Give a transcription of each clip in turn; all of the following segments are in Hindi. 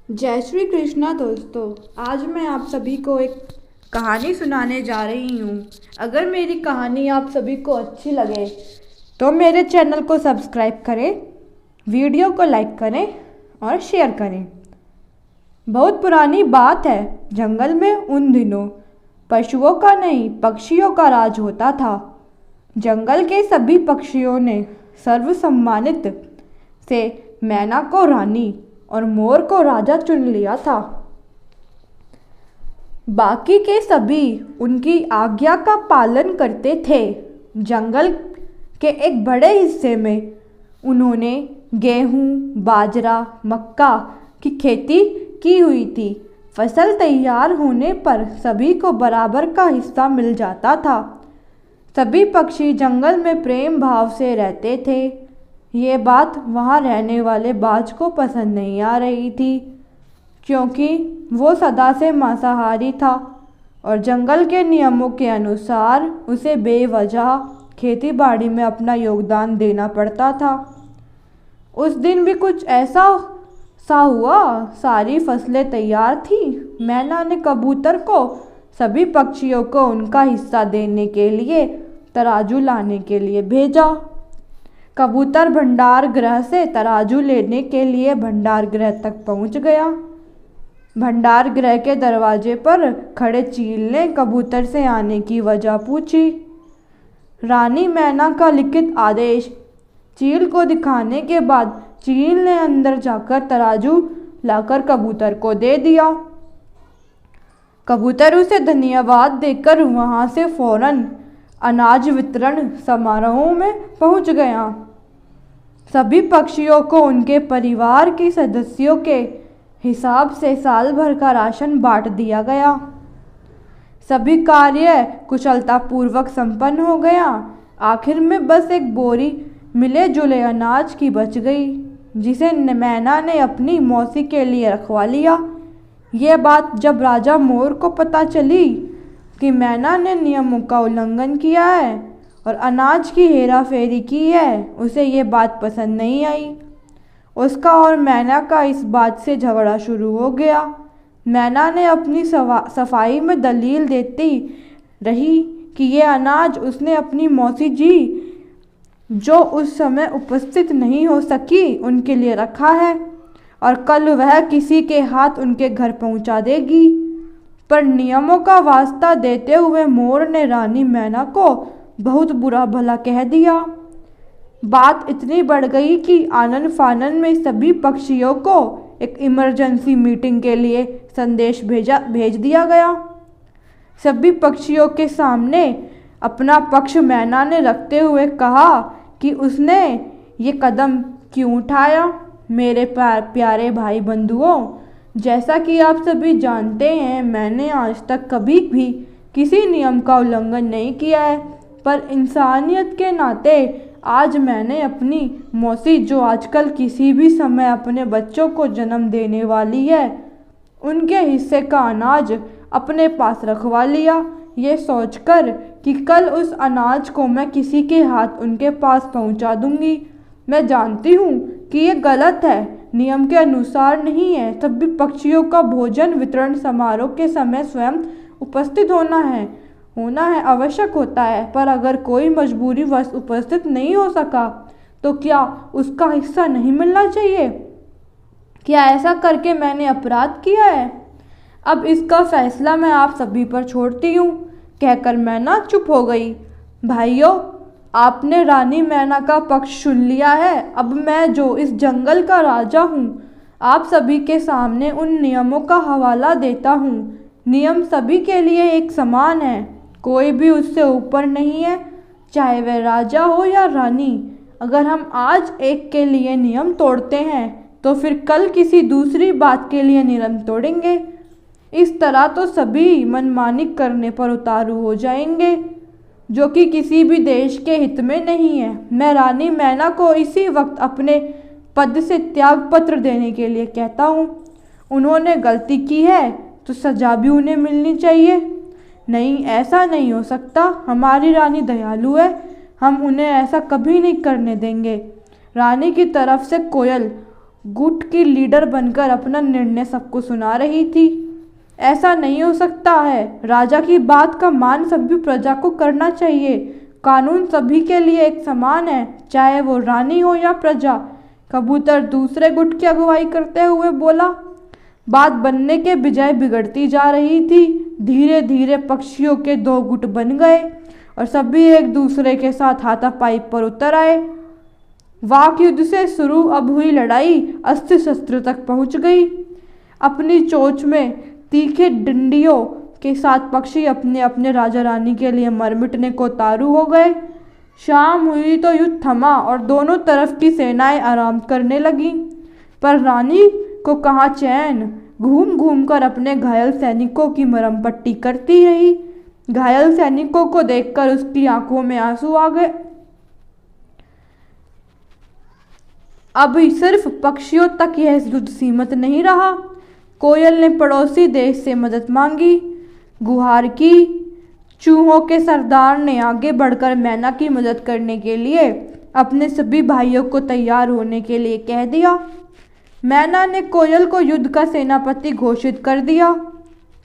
जय श्री कृष्णा दोस्तों। आज मैं आप सभी को एक कहानी सुनाने जा रही हूँ। अगर मेरी कहानी आप सभी को अच्छी लगे तो मेरे चैनल को सब्सक्राइब करें, वीडियो को लाइक करें और शेयर करें। बहुत पुरानी बात है। जंगल में उन दिनों पशुओं का नहीं, पक्षियों का राज होता था। जंगल के सभी पक्षियों ने सर्वसम्मानित से मैना को रानी और मोर को राजा चुन लिया था। बाकी के सभी उनकी आज्ञा का पालन करते थे। जंगल के एक बड़े हिस्से में उन्होंने गेहूं, बाजरा, मक्का की खेती की हुई थी। फसल तैयार होने पर सभी को बराबर का हिस्सा मिल जाता था। सभी पक्षी जंगल में प्रेम भाव से रहते थे। ये बात वहाँ रहने वाले बाज को पसंद नहीं आ रही थी, क्योंकि वो सदा से मांसाहारी था और जंगल के नियमों के अनुसार उसे बेवजह खेती बाड़ी में अपना योगदान देना पड़ता था। उस दिन भी कुछ ऐसा सा हुआ। सारी फसलें तैयार थी। मैना ने कबूतर को सभी पक्षियों को उनका हिस्सा देने के लिए तराजू लाने के लिए भेजा। कबूतर भंडार गृह से तराजू लेने के लिए भंडार गृह तक पहुंच गया। भंडार गृह के दरवाजे पर खड़े चील ने कबूतर से आने की वजह पूछी। रानी मैना का लिखित आदेश चील को दिखाने के बाद चील ने अंदर जाकर तराजू लाकर कबूतर को दे दिया। कबूतर उसे धन्यवाद देकर वहां से फौरन अनाज वितरण समारोह में पहुंच गया। सभी पक्षियों को उनके परिवार के सदस्यों के हिसाब से साल भर का राशन बांट दिया गया। सभी कार्य कुशलतापूर्वक संपन्न हो गया। आखिर में बस एक बोरी मिले जुले अनाज की बच गई, जिसे मैना ने अपनी मौसी के लिए रखवा लिया। ये बात जब राजा मोर को पता चली कि मैना ने नियमों का उल्लंघन किया है और अनाज की हेरा फेरी की है, उसे ये बात पसंद नहीं आई। उसका और मैना का इस बात से झगड़ा शुरू हो गया। मैना ने अपनी सफाई में दलील देती रही कि ये अनाज उसने अपनी मौसी जी, जो उस समय उपस्थित नहीं हो सकी, उनके लिए रखा है और कल वह किसी के हाथ उनके घर पहुंचा देगी। पर नियमों का वास्ता देते हुए मोर ने रानी मैना को बहुत बुरा भला कह दिया। बात इतनी बढ़ गई कि आनन फानन में सभी पक्षियों को एक इमरजेंसी मीटिंग के लिए संदेश भेज दिया गया। सभी पक्षियों के सामने अपना पक्ष मैना ने रखते हुए कहा कि उसने ये कदम क्यों उठाया। मेरे प्यारे भाई बंधुओं, जैसा कि आप सभी जानते हैं, मैंने आज तक कभी भी किसी नियम का उल्लंघन नहीं किया है, पर इंसानियत के नाते आज मैंने अपनी मौसी, जो आजकल किसी भी समय अपने बच्चों को जन्म देने वाली है, उनके हिस्से का अनाज अपने पास रखवा लिया, ये सोचकर कि कल उस अनाज को मैं किसी के हाथ उनके पास पहुंचा दूंगी। मैं जानती हूँ कि ये गलत है, नियम के अनुसार नहीं है। सभी पक्षियों का भोजन वितरण समारोह के समय स्वयं उपस्थित होना है आवश्यक होता है, पर अगर कोई मजबूरीवश उपस्थित नहीं हो सका तो क्या उसका हिस्सा नहीं मिलना चाहिए? क्या ऐसा करके मैंने अपराध किया है? अब इसका फैसला मैं आप सभी पर छोड़ती हूँ, कहकर मैना चुप हो गई। भाइयों, आपने रानी मैना का पक्ष सुन लिया है। अब मैं, जो इस जंगल का राजा हूँ, आप सभी के सामने उन नियमों का हवाला देता हूँ। नियम सभी के लिए एक समान है, कोई भी उससे ऊपर नहीं है, चाहे वह राजा हो या रानी। अगर हम आज एक के लिए नियम तोड़ते हैं तो फिर कल किसी दूसरी बात के लिए नियम तोड़ेंगे। इस तरह तो सभी मनमानी करने पर उतारू हो जाएंगे, जो कि किसी भी देश के हित में नहीं है। मैं रानी मैना को इसी वक्त अपने पद से त्याग पत्र देने के लिए कहता हूँ। उन्होंने गलती की है तो सजा भी उन्हें मिलनी चाहिए। नहीं, ऐसा नहीं हो सकता। हमारी रानी दयालु है, हम उन्हें ऐसा कभी नहीं करने देंगे। रानी की तरफ से कोयल गुट की लीडर बनकर अपना निर्णय सबको सुना रही थी। ऐसा नहीं हो सकता है, राजा की बात का मान सभी प्रजा को करना चाहिए। कानून सभी के लिए एक समान है, चाहे वो रानी हो या प्रजा। कबूतर दूसरे गुट की अगुवाई करते हुए बोला। बात बनने के बजाय बिगड़ती जा रही थी। धीरे धीरे पक्षियों के दो गुट बन गए और सभी एक दूसरे के साथ हाथापाई पर उतर आए। वाक युद्ध से शुरू अब हुई लड़ाई अस्त्र शस्त्र तक पहुंच गई। अपनी चोंच में तीखे डंडियों के साथ पक्षी अपने अपने राजा रानी के लिए मर मिटने को तारू हो गए। शाम हुई तो युद्ध थमा और दोनों तरफ की सेनाएं आराम करने लगीं। पर रानी को कहाँ चैन, घूम घूम कर अपने घायल सैनिकों की मरहम पट्टी करती रही। घायल सैनिकों को देखकर उसकी आंखों में आंसू आ गए। अब सिर्फ पक्षियों तक यह युद्ध सीमित नहीं रहा। कोयल ने पड़ोसी देश से मदद मांगी, गुहार की। चूहों के सरदार ने आगे बढ़कर मैना की मदद करने के लिए अपने सभी भाइयों को तैयार होने के लिए कह दिया। मैना ने कोयल को युद्ध का सेनापति घोषित कर दिया।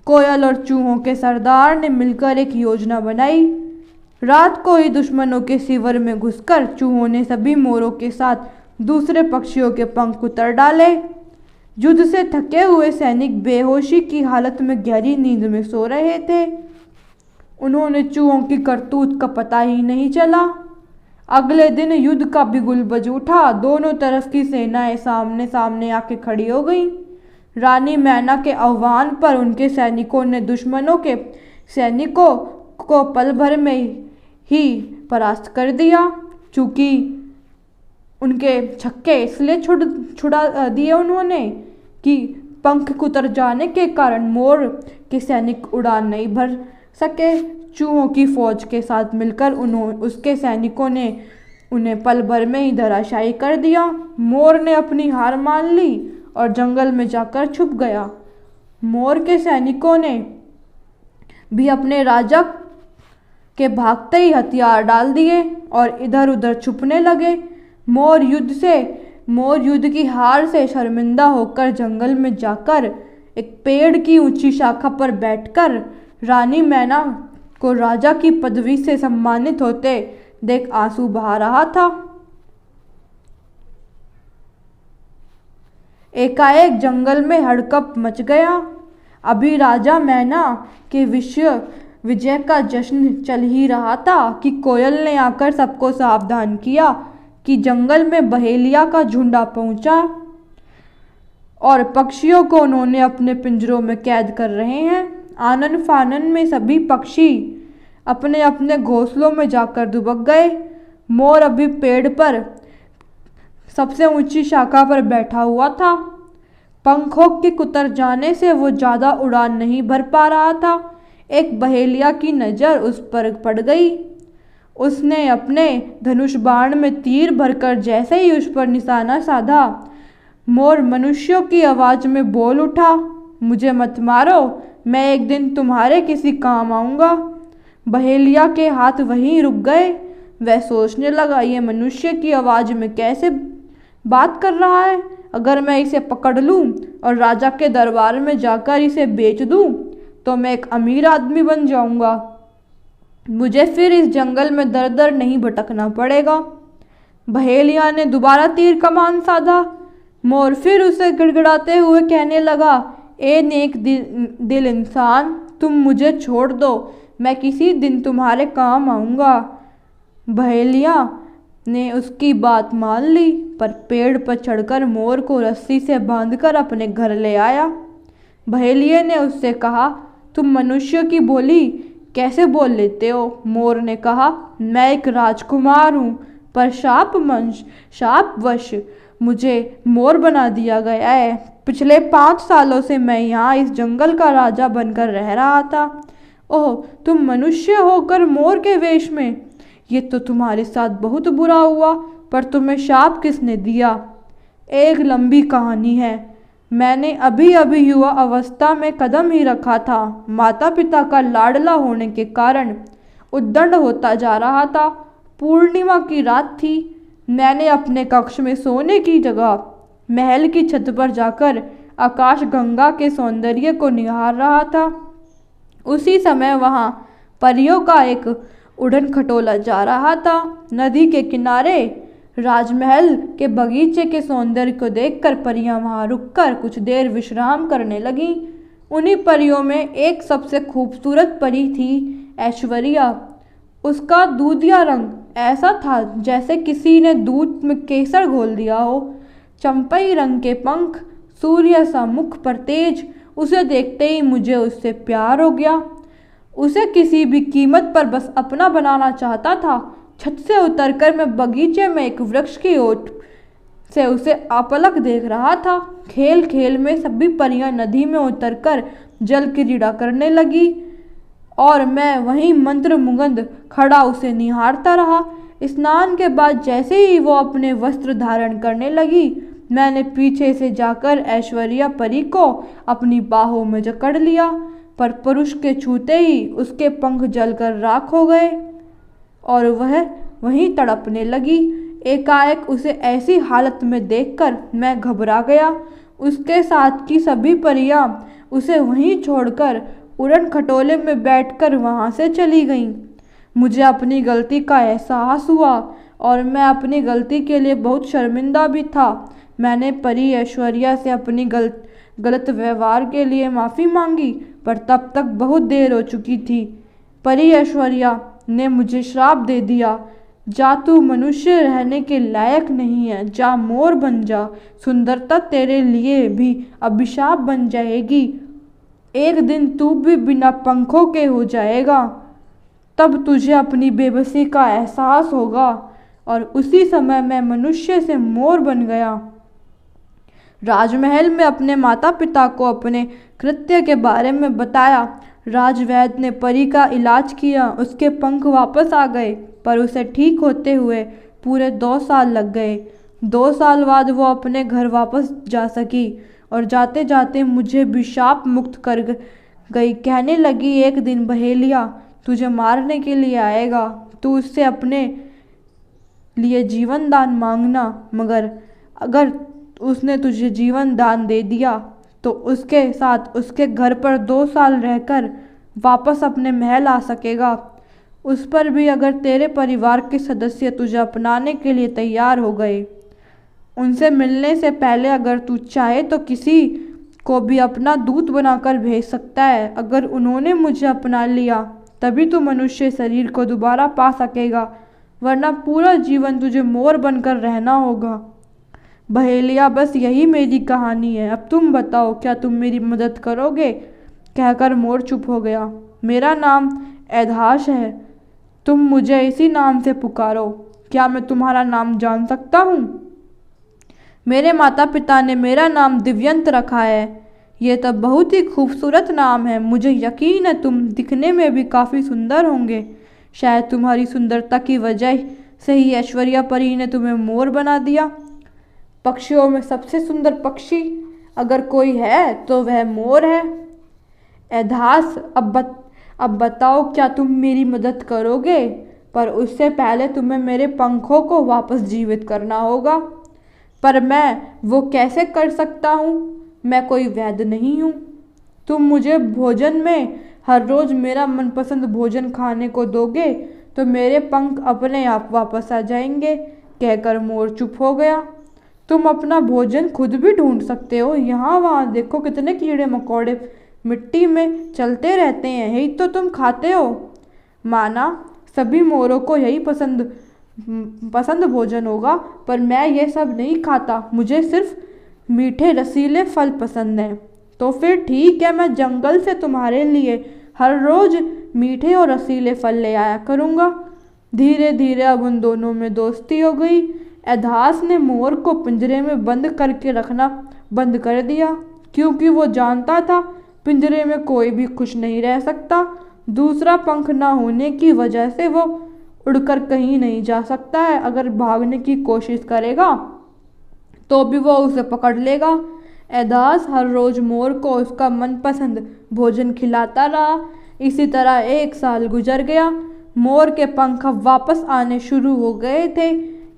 कोयल और चूहों के सरदार ने मिलकर एक योजना बनाई। रात को ही दुश्मनों के शिविर में घुसकर चूहों ने सभी मोरों के साथ दूसरे पक्षियों के पंख उतर डाले। युद्ध से थके हुए सैनिक बेहोशी की हालत में गहरी नींद में सो रहे थे। उन्होंने चूहों की करतूत का पता ही नहीं चला। अगले दिन युद्ध का बिगुल बज उठा। दोनों तरफ की सेनाएं सामने सामने आके खड़ी हो गईं। रानी मैना के आह्वान पर उनके सैनिकों ने दुश्मनों के सैनिकों को पल भर में ही परास्त कर दिया। चूंकि उनके छक्के इसलिए छुड़ा दिए उन्होंने कि पंख कुतर जाने के कारण मोर के सैनिक उड़ान नहीं भर सके। चूहों की फौज के साथ मिलकर उसके सैनिकों ने उन्हें पल भर में ही धराशायी कर दिया। मोर ने अपनी हार मान ली और जंगल में जाकर छुप गया। मोर के सैनिकों ने भी अपने राजा के भागते ही हथियार डाल दिए और इधर उधर छुपने लगे। मोर युद्ध की हार से शर्मिंदा होकर जंगल में जाकर एक पेड़ की ऊंची शाखा पर बैठकर रानी मैना को राजा की पदवी से सम्मानित होते देख आंसू बहा रहा था। एकाएक जंगल में हड़कंप मच गया। अभी राजा मैना के विश्व विजय का जश्न चल ही रहा था कि कोयल ने आकर सबको सावधान किया कि जंगल में बहेलिया का झुंडा पहुंचा और पक्षियों को उन्होंने अपने पिंजरों में कैद कर रहे हैं। आनन फानन में सभी पक्षी अपने अपने घोंसलों में जाकर दुबक गए। मोर अभी पेड़ पर सबसे ऊंची शाखा पर बैठा हुआ था। पंखों के कुतर जाने से वो ज़्यादा उड़ान नहीं भर पा रहा था। एक बहेलिया की नज़र उस पर पड़ गई। उसने अपने धनुष बाण में तीर भरकर जैसे ही उस पर निशाना साधा, मोर मनुष्यों की आवाज़ में बोल उठा, मुझे मत मारो, मैं एक दिन तुम्हारे किसी काम आऊँगा। बहेलिया के हाथ वहीं रुक गए। वह सोचने लगा, ये मनुष्य की आवाज़ में कैसे बात कर रहा है। अगर मैं इसे पकड़ लूँ और राजा के दरबार में जाकर इसे बेच दूँ तो मैं एक अमीर आदमी बन जाऊँगा। मुझे फिर इस जंगल में दर दर नहीं भटकना पड़ेगा। बहेलिया ने दोबारा तीर कमान साधा। मोर फिर उसे गिड़गिड़ाते हुए कहने लगा, ए नेक दिल इंसान, तुम मुझे छोड़ दो, मैं किसी दिन तुम्हारे काम आऊँगा। बहेलिया ने उसकी बात मान ली, पर पेड़ पर चढ़कर मोर को रस्सी से बांधकर अपने घर ले आया। बहेलिये ने उससे कहा, तुम मनुष्य की बोली कैसे बोल लेते हो? मोर ने कहा, मैं एक राजकुमार हूँ, पर शापवश मुझे मोर बना दिया गया है। पिछले 5 सालों से मैं यहाँ इस जंगल का राजा बनकर रह रहा था। ओह, तुम मनुष्य होकर मोर के वेश में, ये तो तुम्हारे साथ बहुत बुरा हुआ, पर तुम्हें शाप किसने दिया? एक लंबी कहानी है। मैंने अभी अभी युवा अवस्था में कदम ही रखा था। माता पिता का लाडला होने के कारण उद्दंड होता जा रहा था। पूर्णिमा की रात थी। मैंने अपने कक्ष में सोने की जगह महल की छत पर जाकर आकाश गंगा के सौंदर्य को निहार रहा था। उसी समय वहां परियों का एक उड़न खटोला जा रहा था। नदी के किनारे राजमहल के बगीचे के सौंदर्य को देखकर परियां वहां रुककर कुछ देर विश्राम करने लगीं। उन्हीं परियों में एक सबसे खूबसूरत परी थी, ऐश्वर्या। उसका दूधिया रंग ऐसा था जैसे किसी ने दूध में केसर घोल दिया हो। चंपई रंग के पंख, सूर्य सा मुख पर तेज। उसे देखते ही मुझे उससे प्यार हो गया। उसे किसी भी कीमत पर बस अपना बनाना चाहता था। छत से उतरकर मैं बगीचे में एक वृक्ष की ओट से उसे अपलक देख रहा था। खेल खेल में सभी परियां नदी में उतरकर जल क्रीड़ा करने लगी और मैं वहीं मंत्रमुग्ध खड़ा उसे निहारता रहा। स्नान के बाद जैसे ही वो अपने वस्त्र धारण करने लगी, मैंने पीछे से जाकर ऐश्वर्या परी को अपनी बाहों में जकड़ लिया, पर पुरुष के छूते ही उसके पंख जलकर राख हो गए और वह वहीं तड़पने लगी। एकाएक उसे ऐसी हालत में देखकर मैं घबरा गया। उसके साथ की सभी परियां उसे वहीं छोड़कर उड़न खटोले में बैठकर वहां से चली गईं। मुझे अपनी गलती का एहसास हुआ और मैं अपनी गलती के लिए बहुत शर्मिंदा भी था। मैंने परी ऐश्वर्या से अपनी गलत व्यवहार के लिए माफ़ी मांगी, पर तब तक बहुत देर हो चुकी थी। परी ऐश्वर्या ने मुझे श्राप दे दिया, जा तू मनुष्य रहने के लायक नहीं है, जा मोर बन जा, सुंदरता तेरे लिए भी अभिशाप बन जाएगी। एक दिन तू भी बिना पंखों के हो जाएगा, तब तुझे अपनी बेबसी का एहसास होगा। और उसी समय मैं मनुष्य से मोर बन गया। राजमहल में अपने माता पिता को अपने कृत्य के बारे में बताया। राजवैद्य ने परी का इलाज किया, उसके पंख वापस आ गए, पर उसे ठीक होते हुए पूरे 2 साल लग गए। 2 साल बाद वो अपने घर वापस जा सकी और जाते जाते मुझे भी शाप मुक्त कर गई। कहने लगी, एक दिन बहेलिया तुझे मारने के लिए आएगा, तू उससे अपने लिए जीवन दान मांगना, मगर अगर उसने तुझे जीवन दान दे दिया तो उसके साथ उसके घर पर 2 साल रहकर वापस अपने महल आ सकेगा। उस पर भी अगर तेरे परिवार के सदस्य तुझे अपनाने के लिए तैयार हो गए, उनसे मिलने से पहले अगर तू चाहे तो किसी को भी अपना दूत बनाकर भेज सकता है। अगर उन्होंने मुझे अपना लिया तभी तू मनुष्य शरीर को दोबारा पा सकेगा, वरना पूरा जीवन तुझे मोर बनकर रहना होगा। बहेलिया, बस यही मेरी कहानी है, अब तुम बताओ क्या तुम मेरी मदद करोगे? कहकर मोर चुप हो गया। मेरा नाम ऐधाश है, तुम मुझे इसी नाम से पुकारो। क्या मैं तुम्हारा नाम जान सकता हूँ? मेरे माता पिता ने मेरा नाम दिव्यंत रखा है। ये तो बहुत ही खूबसूरत नाम है। मुझे यकीन है तुम दिखने में भी काफ़ी सुंदर होंगे। शायद तुम्हारी सुंदरता की वजह से ही ऐश्वर्या परी ने तुम्हें मोर बना दिया। पक्षियों में सबसे सुंदर पक्षी अगर कोई है तो वह मोर है। ऐधास, अब बताओ क्या तुम मेरी मदद करोगे? पर उससे पहले तुम्हें मेरे पंखों को वापस जीवित करना होगा। पर मैं वो कैसे कर सकता हूँ? मैं कोई वैद्य नहीं हूँ। तुम मुझे भोजन में हर रोज़ मेरा मनपसंद भोजन खाने को दोगे तो मेरे पंख अपने आप वापस आ जाएंगे। कहकर मोर चुप हो गया। तुम अपना भोजन खुद भी ढूंढ सकते हो, यहाँ वहाँ देखो कितने कीड़े मकोड़े मिट्टी में चलते रहते हैं, यही तो तुम खाते हो। माना सभी मोरों को यही पसंद भोजन होगा, पर मैं ये सब नहीं खाता, मुझे सिर्फ मीठे रसीले फल पसंद हैं। तो फिर ठीक है, मैं जंगल से तुम्हारे लिए हर रोज़ मीठे और रसीले फल ले आया करूँगा। धीरे धीरे अब उन दोनों में दोस्ती हो गई। ऐधास ने मोर को पिंजरे में बंद करके रखना बंद कर दिया, क्योंकि वो जानता था पिंजरे में कोई भी खुश नहीं रह सकता। दूसरा पंख न होने की वजह से वो उड़कर कहीं नहीं जा सकता है। अगर भागने की कोशिश करेगा तो भी वो उसे पकड़ लेगा। ऐधास हर रोज़ मोर को उसका मनपसंद भोजन खिलाता रहा। इसी तरह 1 साल गुजर गया। मोर के पंख अब वापस आने शुरू हो गए थे।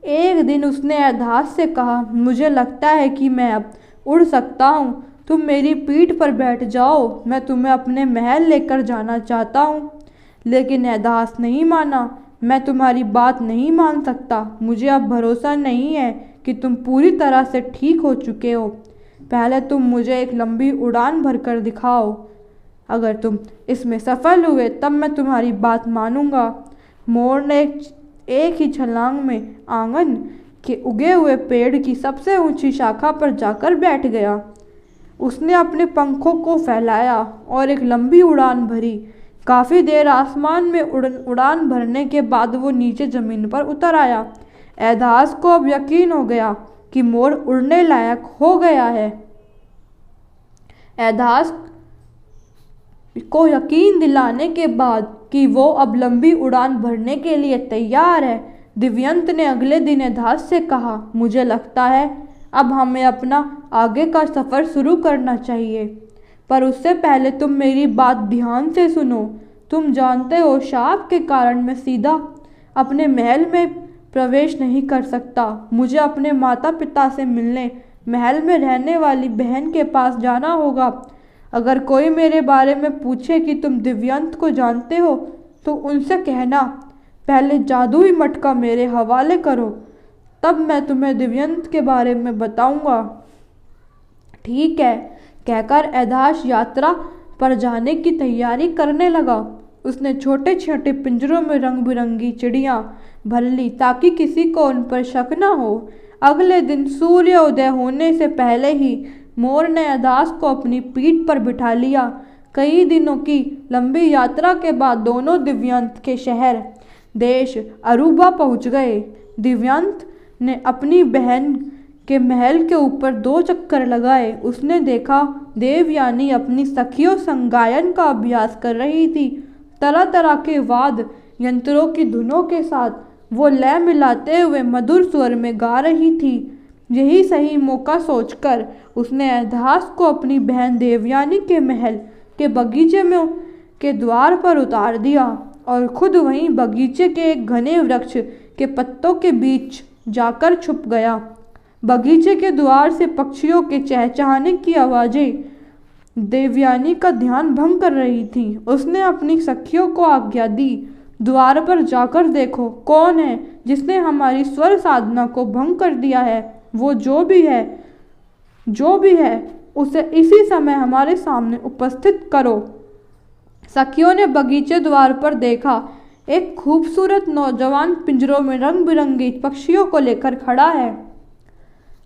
एक दिन उसने एधास से कहा, मुझे लगता है कि मैं अब उड़ सकता हूँ, तुम मेरी पीठ पर बैठ जाओ, मैं तुम्हें अपने महल लेकर जाना चाहता हूँ। लेकिन एधास नहीं माना। मैं तुम्हारी बात नहीं मान सकता, मुझे अब भरोसा नहीं है कि तुम पूरी तरह से ठीक हो चुके हो। पहले तुम मुझे एक लंबी उड़ान भरकर दिखाओ, अगर तुम इसमें सफल हुए तब मैं तुम्हारी बात मानूंगा। मोर ने एक ही छलांग में आंगन के उगे हुए पेड़ की सबसे ऊंची शाखा पर जाकर बैठ गया। उसने अपने पंखों को फैलाया और एक लंबी उड़ान भरी। काफ़ी देर आसमान में उड़ान भरने के बाद वो नीचे ज़मीन पर उतर आया। एधास को अब यकीन हो गया कि मोर उड़ने लायक हो गया है। एधास को यकीन दिलाने के बाद कि वो अब लंबी उड़ान भरने के लिए तैयार है, दिव्यंत ने अगले दिन एधास से कहा, मुझे लगता है अब हमें अपना आगे का सफ़र शुरू करना चाहिए, पर उससे पहले तुम मेरी बात ध्यान से सुनो। तुम जानते हो, शाप के कारण मैं सीधा अपने महल में प्रवेश नहीं कर सकता। मुझे अपने माता पिता से मिलने महल में रहने वाली बहन के पास जाना होगा। अगर कोई मेरे बारे में पूछे कि तुम दिव्यंत को जानते हो तो उनसे कहना, पहले जादुई मटका मेरे हवाले करो, तब मैं तुम्हें दिव्यंत के बारे में बताऊंगा। ठीक है, कहकर एधास यात्रा पर जाने की तैयारी करने लगा। उसने छोटे छोटे पिंजरों में रंग बिरंगी चिड़ियाँ भर ली ताकि किसी को उन पर शक न हो। अगले दिन सूर्योदय होने से पहले ही मोर ने एधास को अपनी पीठ पर बिठा लिया। कई दिनों की लंबी यात्रा के बाद दोनों दिव्यंत के शहर देश अरूबा पहुंच गए। दिव्यंत ने अपनी बहन के महल के ऊपर 2 चक्कर लगाए। उसने देखा देवयानी अपनी सखियों संग गायन का अभ्यास कर रही थी। तरह तरह के वाद्य यंत्रों की धुनों के साथ वो लय मिलाते हुए मधुर स्वर में गा रही थी। यही सही मौका सोचकर उसने एधास को अपनी बहन देवयानी के महल के बगीचे में के द्वार पर उतार दिया और खुद वहीं बगीचे के एक घने वृक्ष के पत्तों के बीच जाकर छुप गया। बगीचे के द्वार से पक्षियों के चहचहाने की आवाज़ें देवयानी का ध्यान भंग कर रही थी। उसने अपनी सखियों को आज्ञा दी, द्वार पर जाकर देखो कौन है जिसने हमारी स्वर साधना को भंग कर दिया है। वो जो भी है उसे इसी समय हमारे सामने उपस्थित करो। सखियों ने बगीचे द्वार पर देखा, एक खूबसूरत नौजवान पिंजरों में रंग बिरंगी पक्षियों को लेकर खड़ा है।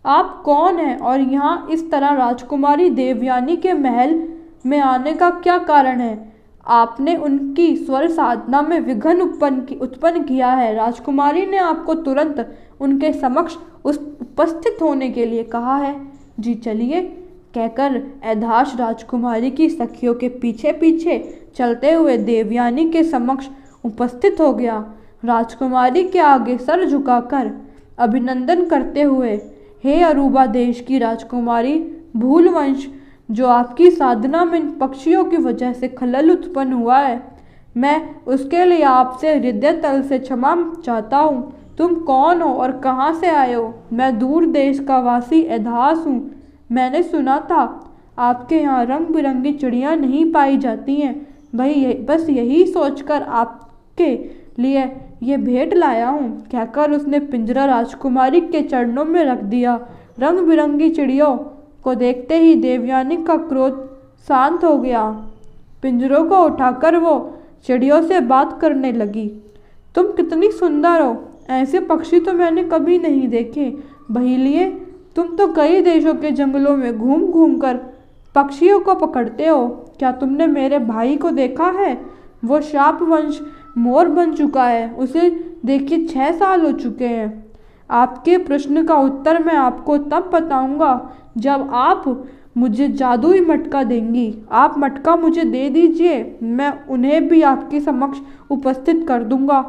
आप कौन हैं और यहाँ इस तरह राजकुमारी देवयानी के महल में आने का क्या कारण है? आपने उनकी स्वर साधना में विघ्न उत्पन्न किया है। राजकुमारी ने आपको तुरंत उनके समक्ष उपस्थित होने के लिए कहा है। जी चलिए, कहकर एधास राजकुमारी की सखियों के पीछे पीछे चलते हुए देवयानी के समक्ष उपस्थित हो गया। राजकुमारी के आगे सर झुकाकर अभिनंदन करते हुए, हे अरूबा देश की राजकुमारी, भूलवंश जो आपकी साधना में इन पक्षियों की वजह से खलल उत्पन्न हुआ है, मैं उसके लिए आपसे हृदय तल से क्षमा चाहता हूँ। तुम कौन हो और कहाँ से आए हो? मैं दूर देश का वासी एधास हूँ। मैंने सुना था आपके यहाँ रंग बिरंगी चिड़ियाँ नहीं पाई जाती हैं। बस यही सोचकर आपके लिए ये भेंट लाया हूँ, कहकर उसने पिंजरा राजकुमारी के चरणों में रख दिया। रंग बिरंगी चिड़ियों को देखते ही देवयानी का क्रोध शांत हो गया। पिंजरों को उठाकर वो चिड़ियों से बात करने लगी। तुम कितनी सुंदर हो, ऐसे पक्षी तो मैंने कभी नहीं देखे। बहेलिए, तुम तो कई देशों के जंगलों में घूम घूम कर पक्षियों को पकड़ते हो। क्या तुमने मेरे भाई को देखा है? वो शापवंश मोर बन चुका है। उसे देखे 6 साल हो चुके हैं। आपके प्रश्न का उत्तर मैं आपको तब बताऊंगा जब आप मुझे जादुई मटका देंगी। आप मटका मुझे दे दीजिए, मैं उन्हें भी आपके समक्ष उपस्थित कर दूंगा।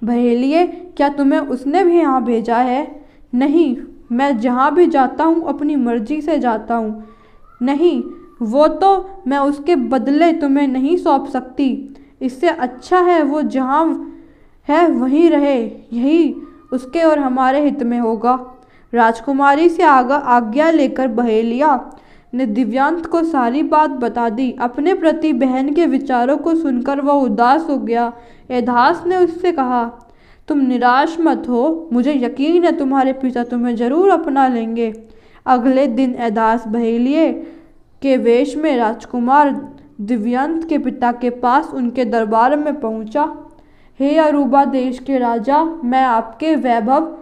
बहेलिए, क्या तुम्हें उसने भी यहाँ भेजा है? नहीं, मैं जहाँ भी जाता हूँ अपनी मर्जी से जाता हूँ। नहीं, वो तो मैं उसके बदले तुम्हें नहीं सौंप सकती। इससे अच्छा है वो जहाँ है वहीं रहे। यही उसके और हमारे हित में होगा। राजकुमारी से आज्ञा लेकर बहेलिया ने दिव्यांत को सारी बात बता दी। अपने प्रति बहन के विचारों को सुनकर वह उदास हो गया। एधास ने उससे कहा, तुम निराश मत हो, मुझे यकीन है तुम्हारे पिता तुम्हें जरूर अपना लेंगे। अगले दिन एधास बहेलिये के वेश में राजकुमार दिव्यांत के पिता के पास उनके दरबार में पहुंचा। हे अरूबा देश के राजा, मैं आपके वैभव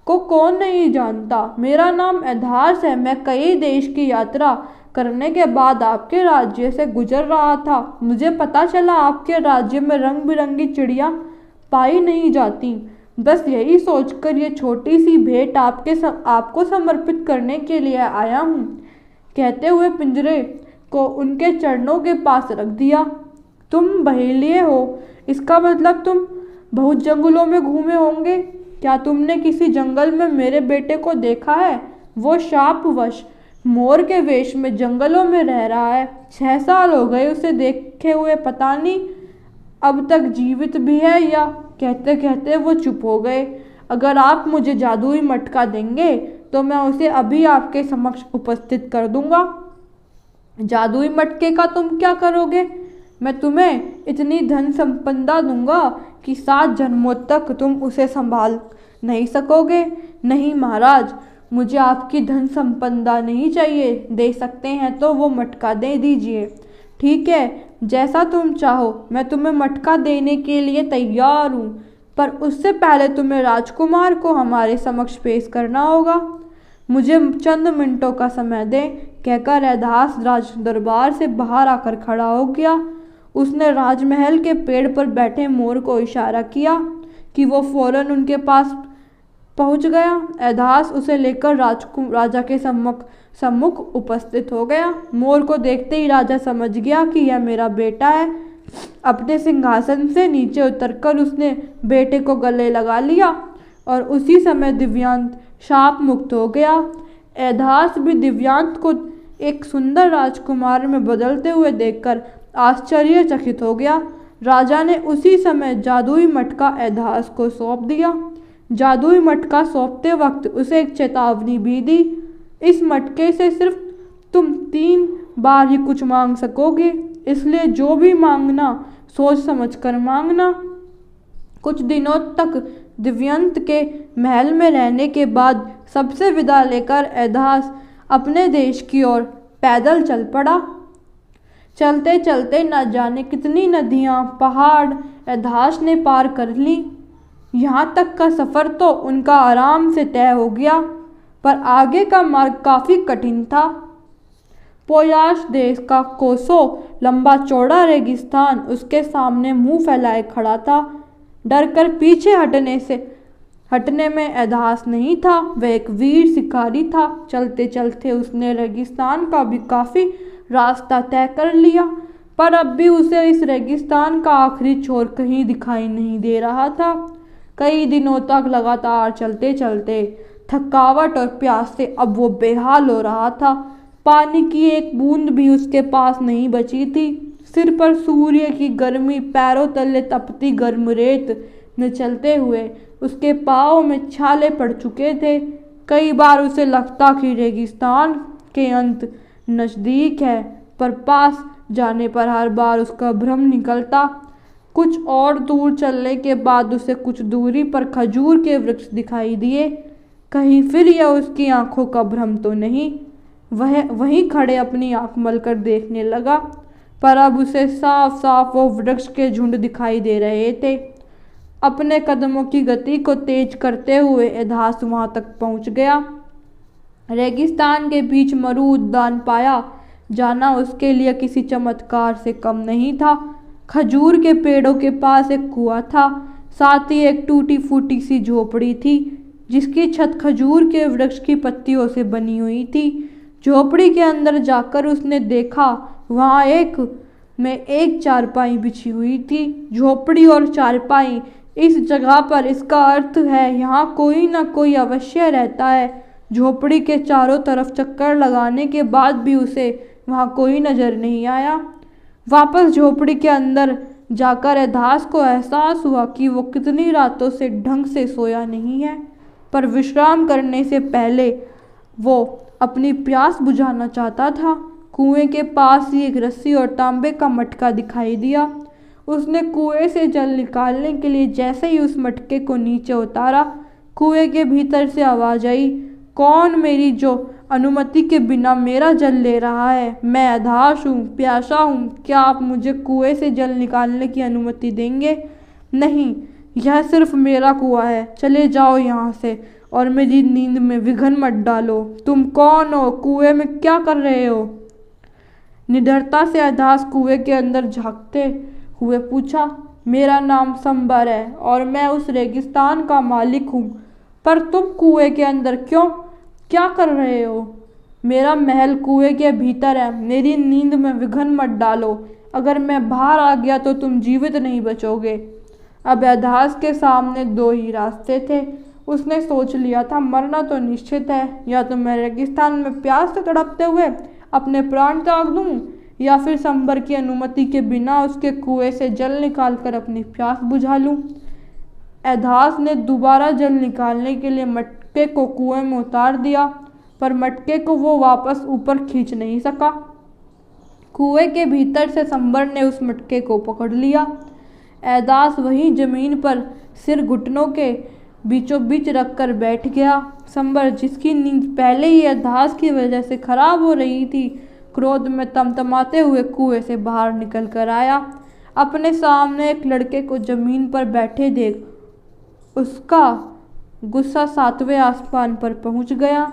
को कौन नहीं जानता। मेरा नाम एधास है। मैं कई देश की यात्रा करने के बाद आपके राज्य से गुजर रहा था। मुझे पता चला आपके राज्य में रंग बिरंगी चिड़िया पाई नहीं जाती। बस यही सोचकर ये छोटी सी भेंट आपको समर्पित करने के लिए आया हूँ। कहते हुए पिंजरे को उनके चरणों के पास रख दिया। तुम बहेलिये हो, इसका मतलब तुम बहुत जंगलों में घूमे होंगे। क्या तुमने किसी जंगल में मेरे बेटे को देखा है? वो शापवश मोर के वेश में जंगलों में रह रहा है। 6 साल हो गए उसे देखे हुए, पता नहीं अब तक जीवित भी है या। कहते कहते वो चुप हो गए। अगर आप मुझे जादुई मटका देंगे तो मैं उसे अभी आपके समक्ष उपस्थित कर दूंगा। जादुई मटके का तुम क्या करोगे? मैं तुम्हें इतनी धन संपदा दूंगा कि 7 जन्मों तक तुम उसे संभाल नहीं सकोगे। नहीं महाराज, मुझे आपकी धन संपदा नहीं चाहिए। दे सकते हैं तो वो मटका दे दीजिए। ठीक है, जैसा तुम चाहो, मैं तुम्हें मटका देने के लिए तैयार हूँ, पर उससे पहले तुम्हें राजकुमार को हमारे समक्ष पेश करना होगा। मुझे चंद मिनटों का समय दें। कहकर एधास राज दरबार से बाहर आकर खड़ा हो गया। उसने राजमहल के पेड़ पर बैठे मोर को इशारा किया कि वो फौरन उनके पास पहुंच गया। एधास उसे लेकर राजा के सम्मुख उपस्थित हो गया। मोर को देखते ही राजा समझ गया कि यह मेरा बेटा है। अपने सिंहासन से नीचे उतरकर उसने बेटे को गले लगा लिया और उसी समय दिव्यांत शाप मुक्त हो गया। एधास भी दिव्यांत को एक सुंदर राजकुमार में बदलते हुए देखकर आश्चर्यचकित हो गया। राजा ने उसी समय जादुई मटका एधास को सौंप दिया। जादुई मटका सौंपते वक्त उसे एक चेतावनी भी दी। इस मटके से सिर्फ तुम 3 बार ही कुछ मांग सकोगे, इसलिए जो भी मांगना सोच समझकर मांगना। कुछ दिनों तक दिव्यंत के महल में रहने के बाद सबसे विदा लेकर एधास अपने देश की ओर पैदल चल पड़ा। चलते चलते न जाने कितनी नदियाँ, पहाड़ एधास ने पार कर ली। यहाँ तक का सफ़र तो उनका आराम से तय हो गया, पर आगे का मार्ग काफ़ी कठिन था। पोयास देश का कोसों लंबा चौड़ा रेगिस्तान उसके सामने मुंह फैलाए खड़ा था। डरकर पीछे हटने में एधास नहीं था। वह एक वीर शिकारी था। चलते चलते उसने रेगिस्तान का भी काफ़ी रास्ता तय कर लिया, पर अब भी उसे इस रेगिस्तान का आखिरी छोर कहीं दिखाई नहीं दे रहा था। कई दिनों तक लगातार चलते चलते थकावट और प्यास से अब वो बेहाल हो रहा था। पानी की एक बूंद भी उसके पास नहीं बची थी। सिर पर सूर्य की गर्मी, पैरों तले तपती गर्म रेत में चलते हुए उसके पाँव में छाले पड़ चुके थे। कई बार उसे लगता कि रेगिस्तान के अंत नज़दीक है, पर पास जाने पर हर बार उसका भ्रम निकलता। कुछ और दूर चलने के बाद उसे कुछ दूरी पर खजूर के वृक्ष दिखाई दिए। कहीं फिर यह उसकी आंखों का भ्रम तो नहीं। वह वहीं खड़े अपनी आंख मलकर देखने लगा, पर अब उसे साफ साफ वो वृक्ष के झुंड दिखाई दे रहे थे। अपने कदमों की गति को तेज करते हुए एधास वहां तक पहुंच गया। रेगिस्तान के बीच मरु उद्यान पाया जाना उसके लिए किसी चमत्कार से कम नहीं था। खजूर के पेड़ों के पास एक कुआं था, साथ ही एक टूटी फूटी सी झोपड़ी थी जिसकी छत खजूर के वृक्ष की पत्तियों से बनी हुई थी। झोपड़ी के अंदर जाकर उसने देखा वहाँ एक चारपाई बिछी हुई थी। झोपड़ी और चारपाई इस जगह पर, इसका अर्थ है यहाँ कोई ना कोई अवश्य रहता है। झोपड़ी के चारों तरफ चक्कर लगाने के बाद भी उसे वहाँ कोई नज़र नहीं आया। वापस झोपड़ी के अंदर जाकर एधास को एहसास हुआ कि वो कितनी रातों से ढंग से सोया नहीं है, पर विश्राम करने से पहले वो अपनी प्यास बुझाना चाहता था। कुएं के पास ही एक रस्सी और तांबे का मटका दिखाई दिया। उसने कुएं से जल निकालने के लिए जैसे ही उस मटके को नीचे उतारा, कुएं के भीतर से आवाज आई, कौन मेरी जो अनुमति के बिना मेरा जल ले रहा है? मैं अधाश हूँ, प्यासा हूँ, क्या आप मुझे कुएं से जल निकालने की अनुमति देंगे? नहीं, यह सिर्फ मेरा कुआं है, चले जाओ यहाँ से और मेरी नींद में विघन मत डालो। तुम कौन हो? कुएं में क्या कर रहे हो? निडरता से अधास कुएं के अंदर झांकते हुए पूछा, मेरा नाम संबर है और मैं उस रेगिस्तान का मालिक हूँ, पर तुम कुएं के अंदर क्यों? क्या कर रहे हो? मेरा महल कुएं के भीतर है, मेरी नींद में विघन मत डालो। अगर मैं बाहर आ गया तो तुम जीवित नहीं बचोगे। अब अधास के सामने दो ही रास्ते थे। उसने सोच लिया था, मरना तो निश्चित है, या तो मैं रेगिस्तान में प्यास से तड़पते हुए अपने प्राण त्याग दूं, या फिर संबर की अनुमति के बिना उसके कुएं से जल निकालकर अपनी प्यास बुझा लूं। एधास ने दोबारा जल निकालने के लिए मटके को कुएं में उतार दिया, पर मटके को वो वापस ऊपर खींच नहीं सका। कुएं के भीतर से संबर ने उस मटके को पकड़ लिया। एधास वहीं जमीन पर सिर घुटनों के बीचों बीच रखकर बैठ गया। संबर, जिसकी नींद पहले ही एधास की वजह से खराब हो रही थी, क्रोध में तमतमाते हुए कुएं से बाहर निकल कर आया। अपने सामने एक लड़के को जमीन पर बैठे देख उसका गुस्सा 7वें आसमान पर पहुंच गया।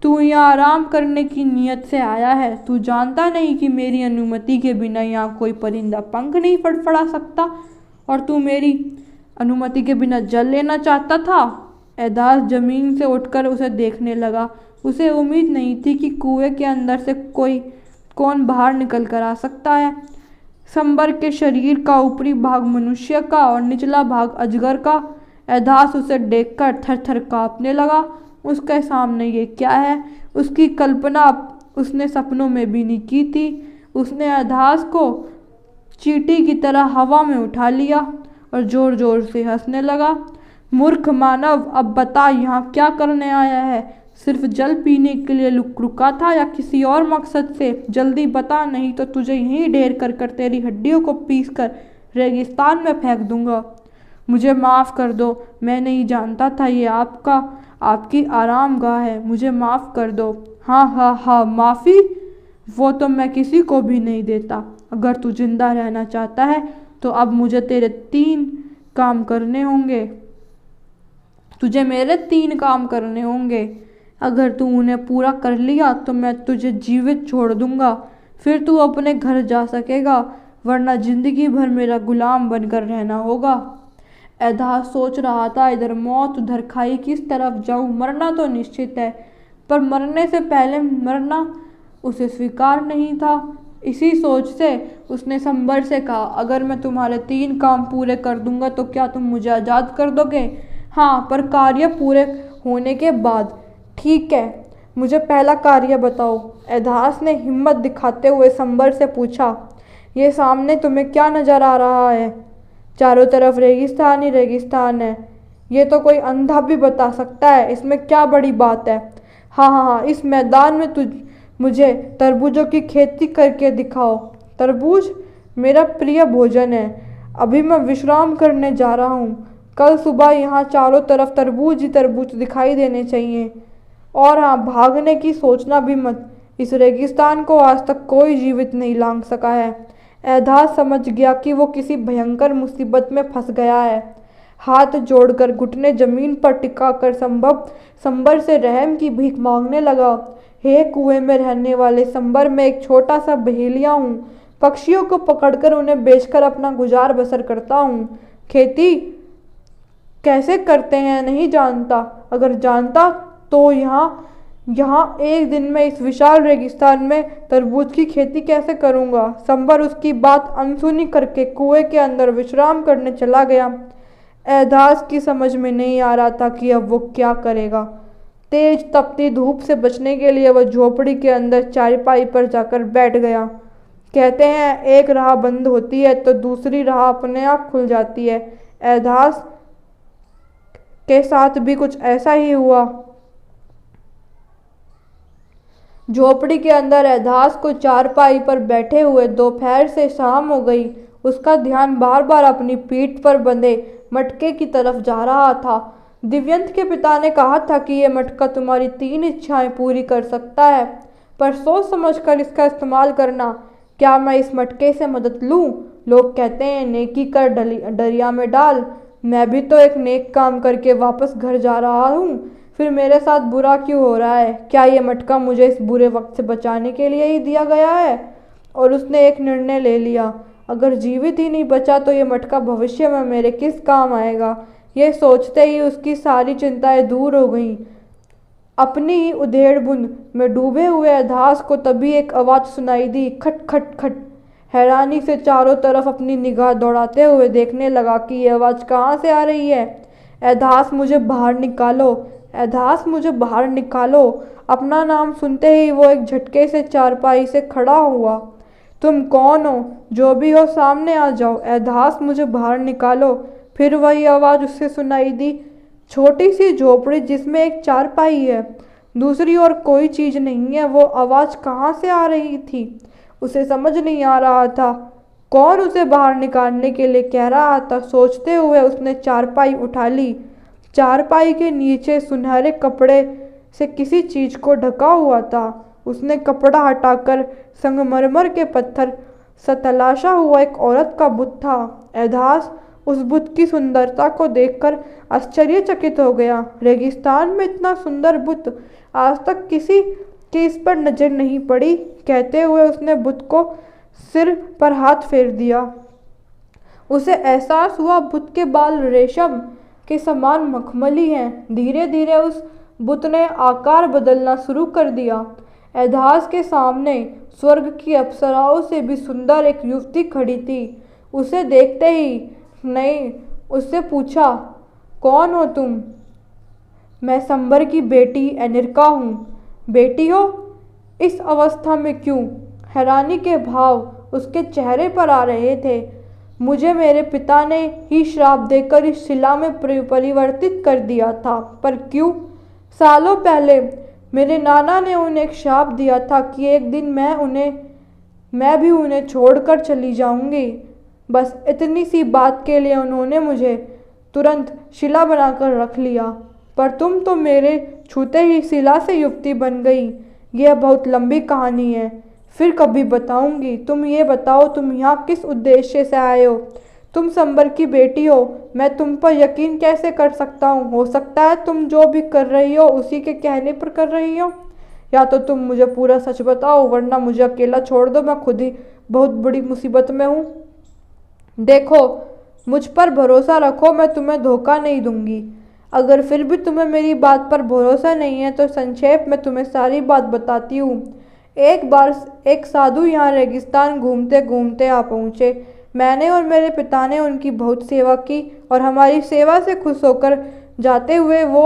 तू यहाँ आराम करने की नीयत से आया है? तू जानता नहीं कि मेरी अनुमति के बिना यहाँ कोई परिंदा पंख नहीं फड़फड़ा सकता, और तू मेरी अनुमति के बिना जल लेना चाहता था? एधास जमीन से उठकर उसे देखने लगा। उसे उम्मीद नहीं थी कि कुएं के अंदर से कौन बाहर निकल कर आ सकता है। संबर के शरीर का ऊपरी भाग मनुष्य का और निचला भाग अजगर का। एधास उसे देखकर थर-थर कांपने लगा। उसके सामने ये क्या है? उसकी कल्पना उसने सपनों में भी नहीं की थी। उसने एधास को चींटी की तरह हवा में उठा लिया और जोर जोर से हंसने लगा। मूर्ख मानव, अब बता यहाँ क्या करने आया है? सिर्फ जल पीने के लिए रुका था या किसी और मकसद से? जल्दी बता, नहीं तो तुझे यहीं ढेर कर तेरी हड्डियों को पीस कर रेगिस्तान में फेंक दूंगा। मुझे माफ़ कर दो, मैं नहीं जानता था ये आपकी आरामगाह है। मुझे माफ़ कर दो। हाँ, माफ़ी? वो तो मैं किसी को भी नहीं देता। अगर तू जिंदा रहना चाहता है तो अब मुझे तेरे 3 काम करने होंगे। तुझे मेरे 3 काम करने होंगे। अगर तू उन्हें पूरा कर लिया तो मैं तुझे जीवित छोड़ दूंगा, फिर तू अपने घर जा सकेगा, वरना जिंदगी भर मेरा गुलाम बनकर रहना होगा। एधास सोच रहा था, इधर मौत उधर खाई, किस तरफ जाऊं? मरना तो निश्चित है, पर मरने से पहले मरना उसे स्वीकार नहीं था। इसी सोच से उसने संबर से कहा, अगर मैं तुम्हारे 3 काम पूरे कर दूंगा तो क्या तुम मुझे आज़ाद कर दोगे? हाँ, पर कार्य पूरे होने के बाद। ठीक है, मुझे पहला कार्य बताओ। एधास ने हिम्मत दिखाते हुए संबर से पूछा। ये सामने तुम्हें क्या नज़र आ रहा है? चारों तरफ रेगिस्तान ही रेगिस्तान है। ये तो कोई अंधा भी बता सकता है, इसमें क्या बड़ी बात है? हाँ, इस मैदान में मुझे तरबूजों की खेती करके दिखाओ। तरबूज मेरा प्रिय भोजन है। अभी मैं विश्राम करने जा रहा हूँ। कल सुबह यहाँ चारों तरफ तरबूज ही तरबूज दिखाई देने चाहिए। और हाँ, भागने की सोचना भी मत। इस रेगिस्तान को आज तक कोई जीवित नहीं लांघ सका है। एधास समझ गया कि वो किसी भयंकर मुसीबत में फंस गया है। हाथ जोड़कर घुटने जमीन पर टिकाकर संबर से रहम की भीख मांगने लगा। हे कुएं में रहने वाले संबर, मैं एक छोटा सा बहेलिया हूँ। पक्षियों को पकड़कर उन्हें बेचकर अपना गुजार बसर करता हूँ। खेती कैसे करते हैं नहीं जानता। अगर जानता तो यहाँ एक दिन में इस विशाल रेगिस्तान में तरबूज की खेती कैसे करूँगा। संबर उसकी बात अनसुनी करके कुएं के अंदर विश्राम करने चला गया। एधास की समझ में नहीं आ रहा था कि अब वो क्या करेगा। तेज तपती धूप से बचने के लिए वह झोपड़ी के अंदर चारपाई पर जाकर बैठ गया। कहते हैं एक राह बंद होती है तो दूसरी राह अपने आप खुल जाती है। एधास के साथ भी कुछ ऐसा ही हुआ। झोपड़ी के अंदर एधास को चारपाई पर बैठे हुए दोपहर से शाम हो गई। उसका ध्यान बार बार अपनी पीठ पर बंधे मटके की तरफ जा रहा था। दिव्यंत के पिता ने कहा था कि यह मटका तुम्हारी 3 इच्छाएं पूरी कर सकता है, पर सोच समझकर इसका इस्तेमाल करना। क्या मैं इस मटके से मदद लूं? लोग कहते हैं नेकी कर दरिया में डाल। मैं भी तो एक नेक काम करके वापस घर जा रहा हूँ, फिर मेरे साथ बुरा क्यों हो रहा है? क्या ये मटका मुझे इस बुरे वक्त से बचाने के लिए ही दिया गया है? और उसने एक निर्णय ले लिया, अगर जीवित ही नहीं बचा तो ये मटका भविष्य में मेरे किस काम आएगा। ये सोचते ही उसकी सारी चिंताएं दूर हो गईं। अपनी ही उधेड़ बुन में डूबे हुए एधास को तभी एक आवाज़ सुनाई दी, खट खट खट। हैरानी से चारों तरफ अपनी निगाह दौड़ाते हुए देखने लगा कि ये आवाज़ कहाँ से आ रही है। एधास मुझे बाहर निकालो, एधास मुझे बाहर निकालो। अपना नाम सुनते ही वो एक झटके से चारपाई से खड़ा हुआ। तुम कौन हो? जो भी हो सामने आ जाओ। एधास मुझे बाहर निकालो। फिर वही आवाज़ उससे सुनाई दी। छोटी सी झोपड़ी जिसमें एक चारपाई है, दूसरी ओर कोई चीज़ नहीं है। वो आवाज़ कहाँ से आ रही थी उसे समझ नहीं आ रहा था। कौन उसे बाहर निकालने के लिए कह रहा था? सोचते हुए उसने चारपाई उठा ली। चारपाई के नीचे सुनहरे कपड़े से किसी चीज़ को ढका हुआ था। उसने कपड़ा हटाकर संगमरमर के पत्थर सा तलाशा हुआ एक औरत का बुत था। एधास उस बुत की सुंदरता को देखकर आश्चर्यचकित हो गया। रेगिस्तान में इतना सुंदर बुत आज तक किसी की इस पर नजर नहीं पड़ी। कहते हुए उसने बुत को सिर पर हाथ फेर दिया। उसे एहसास हुआ बुत के बाल रेशम के समान मखमली हैं। धीरे धीरे उस बुत ने आकार बदलना शुरू कर दिया। एधास के सामने स्वर्ग की अप्सराओं से भी सुंदर एक युवती खड़ी थी। उसे देखते ही नहीं उससे पूछा, कौन हो तुम? मैं संबर की बेटी एनिरका हूँ। बेटी हो? इस अवस्था में क्यों? हैरानी के भाव उसके चेहरे पर आ रहे थे। मुझे मेरे पिता ने ही श्राप देकर इस शिला में परिवर्तित कर दिया था। पर क्यों? सालों पहले मेरे नाना ने उन्हें एक श्राप दिया था कि एक दिन मैं भी उन्हें छोड़कर चली जाऊंगी। बस इतनी सी बात के लिए उन्होंने मुझे तुरंत शिला बनाकर रख लिया। पर तुम तो मेरे छूते ही शिला से युवती बन गई। यह बहुत लंबी कहानी है, फिर कभी बताऊंगी। तुम ये बताओ, तुम यहाँ किस उद्देश्य से आए हो? तुम संबर की बेटी हो, मैं तुम पर यकीन कैसे कर सकता हूँ? हो सकता है तुम जो भी कर रही हो उसी के कहने पर कर रही हो, या तो तुम मुझे पूरा सच बताओ, वरना मुझे अकेला छोड़ दो। मैं खुद ही बहुत बड़ी मुसीबत में हूँ। देखो, मुझ पर भरोसा रखो, मैं तुम्हें धोखा नहीं दूंगी। अगर फिर भी तुम्हें मेरी बात पर भरोसा नहीं है तो संक्षेप में तुम्हें सारी बात बताती हूँ। एक बार एक साधु यहाँ रेगिस्तान घूमते घूमते आ पहुँचे। मैंने और मेरे पिता ने उनकी बहुत सेवा की और हमारी सेवा से खुश होकर जाते हुए वो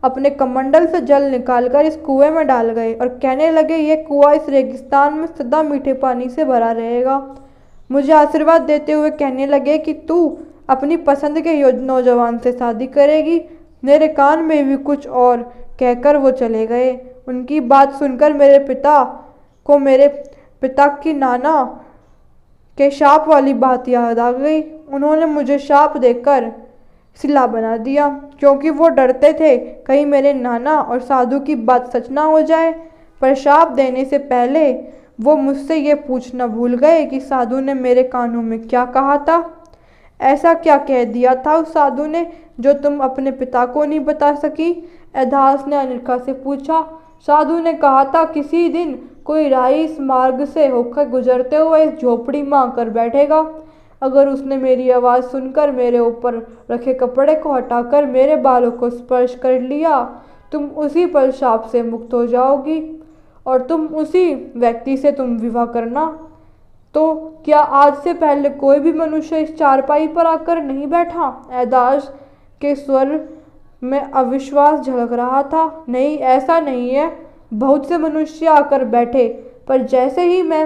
अपने कमंडल से जल निकालकर इस कुएं में डाल गए और कहने लगे, ये कुआं इस रेगिस्तान में सदा मीठे पानी से भरा रहेगा। मुझे आशीर्वाद देते हुए कहने लगे कि तू अपनी पसंद के नौजवान से शादी करेगी। मेरे कान में भी कुछ और कहकर वो चले गए। उनकी बात सुनकर मेरे पिता की नाना के शाप वाली बात याद आ गई। उन्होंने मुझे शाप देकर शिला बना दिया, क्योंकि वो डरते थे कहीं मेरे नाना और साधु की बात सच ना हो जाए। पर शाप देने से पहले वो मुझसे ये पूछना भूल गए कि साधु ने मेरे कानों में क्या कहा था। ऐसा क्या कह दिया था उस साधु ने जो तुम अपने पिता को नहीं बता सकी? एधास ने अनिरका से पूछा। साधु ने कहा था, किसी दिन कोई राही इस मार्ग से होकर गुजरते हुए इस झोपड़ी में आकर बैठेगा। अगर उसने मेरी आवाज़ सुनकर मेरे ऊपर रखे कपड़े को हटाकर मेरे बालों को स्पर्श कर लिया, तुम उसी पल शाप से मुक्त हो जाओगी और तुम उसी व्यक्ति से तुम विवाह करना। तो क्या आज से पहले कोई भी मनुष्य इस चारपाई पर आकर नहीं बैठा? एधास के स्वर में अविश्वास झलक रहा था। नहीं, ऐसा नहीं है। बहुत से मनुष्य आकर बैठे, पर जैसे ही मैं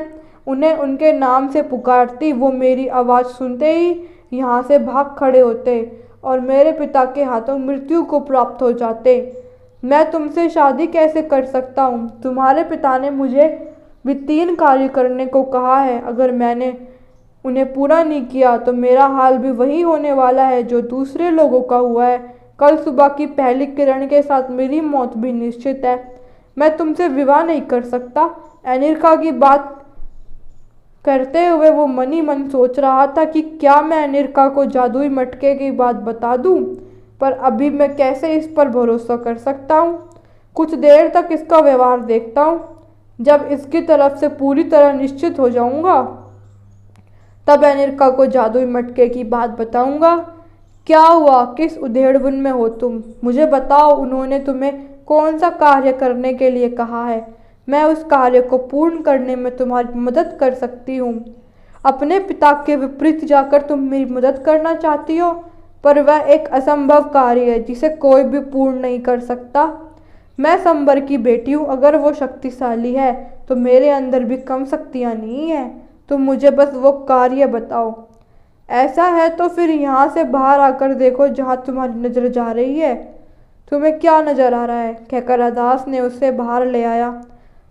उन्हें उनके नाम से पुकारती, वो मेरी आवाज़ सुनते ही यहाँ से भाग खड़े होते और मेरे पिता के हाथों मृत्यु को प्राप्त हो जाते। मैं तुमसे शादी कैसे कर सकता हूँ? तुम्हारे पिता ने मुझे भी 3 कार्य करने को कहा है। अगर मैंने उन्हें पूरा नहीं किया तो मेरा हाल भी वही होने वाला है जो दूसरे लोगों का हुआ है। कल सुबह की पहली किरण के साथ मेरी मौत भी निश्चित है। मैं तुमसे विवाह नहीं कर सकता। एनिरका की बात करते हुए वो मनी मन सोच रहा था कि क्या मैं एनिरका को जादुई मटके की बात बता दूं, पर अभी मैं कैसे इस पर भरोसा कर सकता हूँ। कुछ देर तक इसका व्यवहार देखता हूँ। जब इसकी तरफ से पूरी तरह निश्चित हो जाऊंगा तब एनिरका को जादुई मटके की बात बताऊंगा। क्या हुआ? किस उधेड़बुन में हो तुम? मुझे बताओ, उन्होंने तुम्हें कौन सा कार्य करने के लिए कहा है? मैं उस कार्य को पूर्ण करने में तुम्हारी मदद कर सकती हूँ। अपने पिता के विपरीत जाकर तुम मेरी मदद करना चाहती हो, पर वह एक असंभव कार्य है जिसे कोई भी पूर्ण नहीं कर सकता। मैं संबर की बेटी हूँ। अगर वो शक्तिशाली है तो मेरे अंदर भी कम शक्तियाँ नहीं है। तुम मुझे बस वो कार्य बताओ। ऐसा है तो फिर यहाँ से बाहर आकर देखो जहाँ तुम्हारी नज़र जा रही है। तुम्हें क्या नज़र आ रहा है? कहकर अदास ने उसे बाहर ले आया।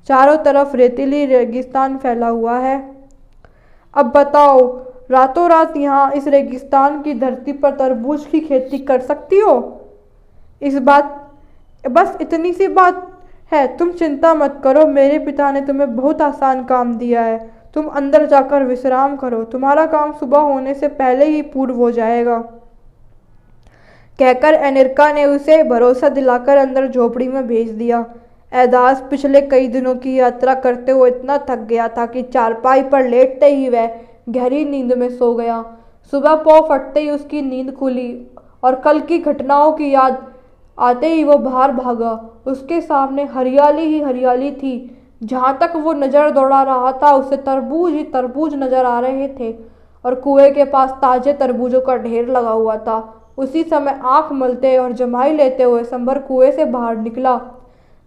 चारों तरफ रेतीली रेगिस्तान फैला हुआ है। अब बताओ, रातों रात यहाँ इस रेगिस्तान की धरती पर तरबूज की खेती कर सकती हो? बस इतनी सी बात है। तुम चिंता मत करो, मेरे पिता ने तुम्हें बहुत आसान काम दिया है। तुम अंदर जाकर विश्राम करो, तुम्हारा काम सुबह होने से पहले ही पूर्ण हो जाएगा। कहकर एनिरका ने उसे भरोसा दिलाकर अंदर झोपड़ी में भेज दिया। एदास पिछले कई दिनों की यात्रा करते हुए इतना थक गया था कि चारपाई पर लेटते ही वह गहरी नींद में सो गया। सुबह पौ फटते ही उसकी नींद खुली और कल की घटनाओं की याद आते ही वो बाहर भागा। उसके सामने हरियाली ही हरियाली थी। जहाँ तक वो नज़र दौड़ा रहा था उसे तरबूज ही तरबूज नजर आ रहे थे और कुएं के पास ताजे तरबूजों का ढेर लगा हुआ था। उसी समय आंख मलते और जमाई लेते हुए संबर कुएं से बाहर निकला।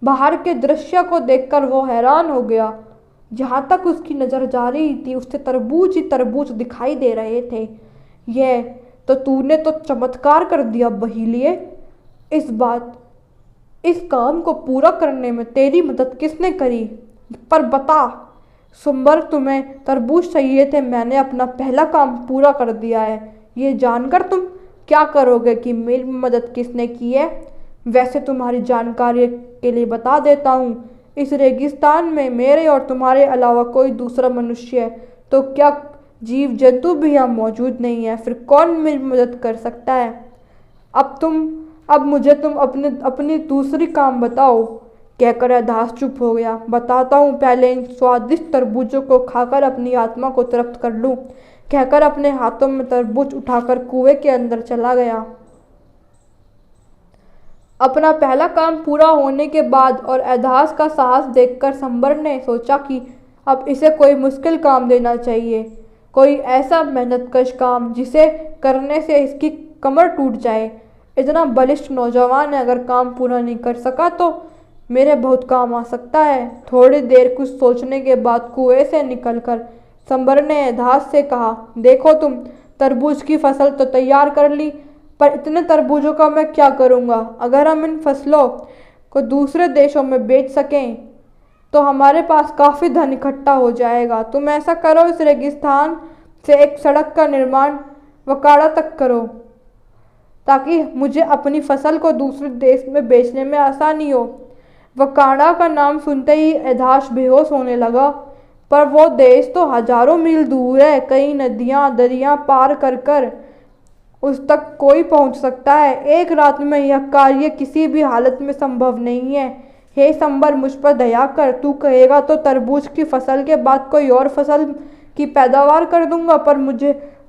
बाहर के दृश्य को देखकर वो हैरान हो गया। जहाँ तक उसकी नज़र जा रही थी उससे तरबूज ही तरबूज दिखाई दे रहे थे। यह तो तूने तो चमत्कार कर दिया बहीलिए। इस काम को पूरा करने में तेरी मदद किसने करी? पर बता संबर, तुम्हें तरबूज चाहिए थे, मैंने अपना पहला काम पूरा कर दिया है। ये जानकर तुम क्या करोगे कि मेरी मदद किसने की है? वैसे तुम्हारी जानकारी के लिए बता देता हूँ, इस रेगिस्तान में मेरे और तुम्हारे अलावा कोई दूसरा मनुष्य है तो क्या जीव जंतु भी यहाँ मौजूद नहीं है, फिर कौन मेरी मदद कर सकता है? अब मुझे तुम अपनी दूसरी काम बताओ। कहकर अदास चुप हो गया। बताता हूँ, पहले इन स्वादिष्ट तरबूजों को खाकर अपनी आत्मा को तृप्त कर लूँ। कहकर अपने हाथों में तरबूज उठाकर कुएं के अंदर चला गया। अपना पहला काम पूरा होने के बाद और एधास का साहस देखकर संबर ने सोचा कि अब इसे कोई मुश्किल काम देना चाहिए, कोई ऐसा मेहनतकश काम जिसे करने से इसकी कमर टूट जाए। इतना बलिष्ठ नौजवान है, अगर काम पूरा नहीं कर सका तो मेरे बहुत काम आ सकता है। थोड़ी देर कुछ सोचने के बाद कुएं से निकलकर संबर ने एधास से कहा, देखो तुम तरबूज की फसल तो तैयार कर ली, पर इतने तरबूजों का मैं क्या करूँगा? अगर हम इन फसलों को दूसरे देशों में बेच सकें तो हमारे पास काफ़ी धन इकट्ठा हो जाएगा। तुम ऐसा करो, इस रेगिस्तान से एक सड़क का निर्माण वकाड़ा तक करो ताकि मुझे अपनी फसल को दूसरे देश में बेचने में आसानी हो। वकाड़ा का नाम सुनते ही एधास बेहोश होने लगा। पर वो देश तो हजारों मील दूर है, कई नदियाँ दरिया पार कर कर उस तक कोई पहुंच सकता है। एक रात में यह कार्य किसी भी हालत में संभव नहीं है। हे संबर, मुझ पर दया कर। तू कहेगा तो तरबूज की फसल के बाद कोई और फसल की पैदावार कर दूंगा, पर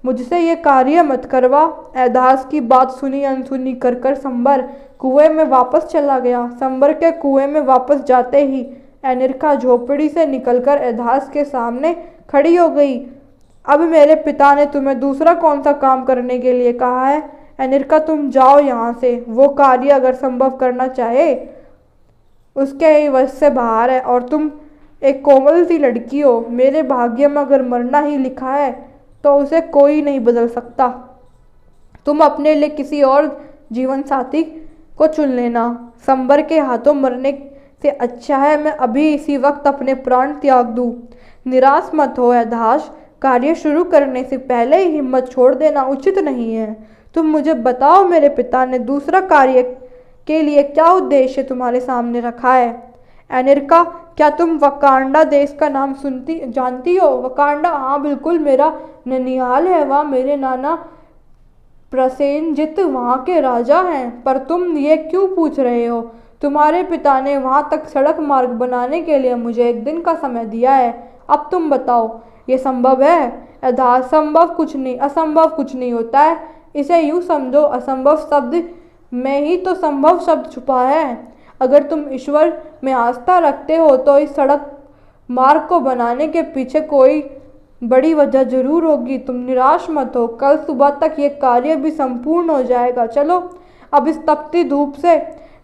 मुझसे ये कार्य मत करवा। एधास की बात सुनी अनसुनी कर कर संबर कुएं में वापस चला गया। संबर के कुएं में वापस जाते ही एनिरका झोपड़ी से निकलकर एधास के सामने खड़ी हो गई। अब मेरे पिता ने तुम्हें दूसरा कौन सा काम करने के लिए कहा है? एनिरका, तुम जाओ यहाँ से। वो कार्य अगर संभव करना चाहे उसके ही वश से बाहर है और तुम एक कोमल सी लड़की हो। मेरे भाग्य में अगर मरना ही लिखा है तो उसे कोई नहीं बदल सकता। तुम अपने लिए किसी और जीवन साथी को चुन लेना। संबर के हाथों मरने से अच्छा है मैं अभी इसी वक्त अपने प्राण त्याग दूं। निराश मत हो अधाश, कार्य शुरू करने से पहले ही हिम्मत छोड़ देना उचित नहीं है। तुम मुझे बताओ, मेरे पिता ने दूसरा कार्य के लिए क्या उद्देश्य तुम्हारे सामने रखा है? एनिरका, क्या तुम वकांडा देश का नाम जानती हो? वकांडा, हाँ बिल्कुल, मेरा ननिहाल है। वहाँ मेरे नाना प्रसेनजित वहाँ के राजा हैं। पर तुम ये क्यों पूछ रहे हो? तुम्हारे पिता ने वहाँ तक सड़क मार्ग बनाने के लिए मुझे 1 दिन का समय दिया है। अब तुम बताओ, ये संभव है? असंभव कुछ नहीं होता है। इसे यूँ समझो, असंभव शब्द में ही तो संभव शब्द छुपा है। अगर तुम ईश्वर में आस्था रखते हो तो इस सड़क मार्ग को बनाने के पीछे कोई बड़ी वजह जरूर होगी। तुम निराश मत हो, कल सुबह तक ये कार्य भी संपूर्ण हो जाएगा। चलो अब इस तपती धूप से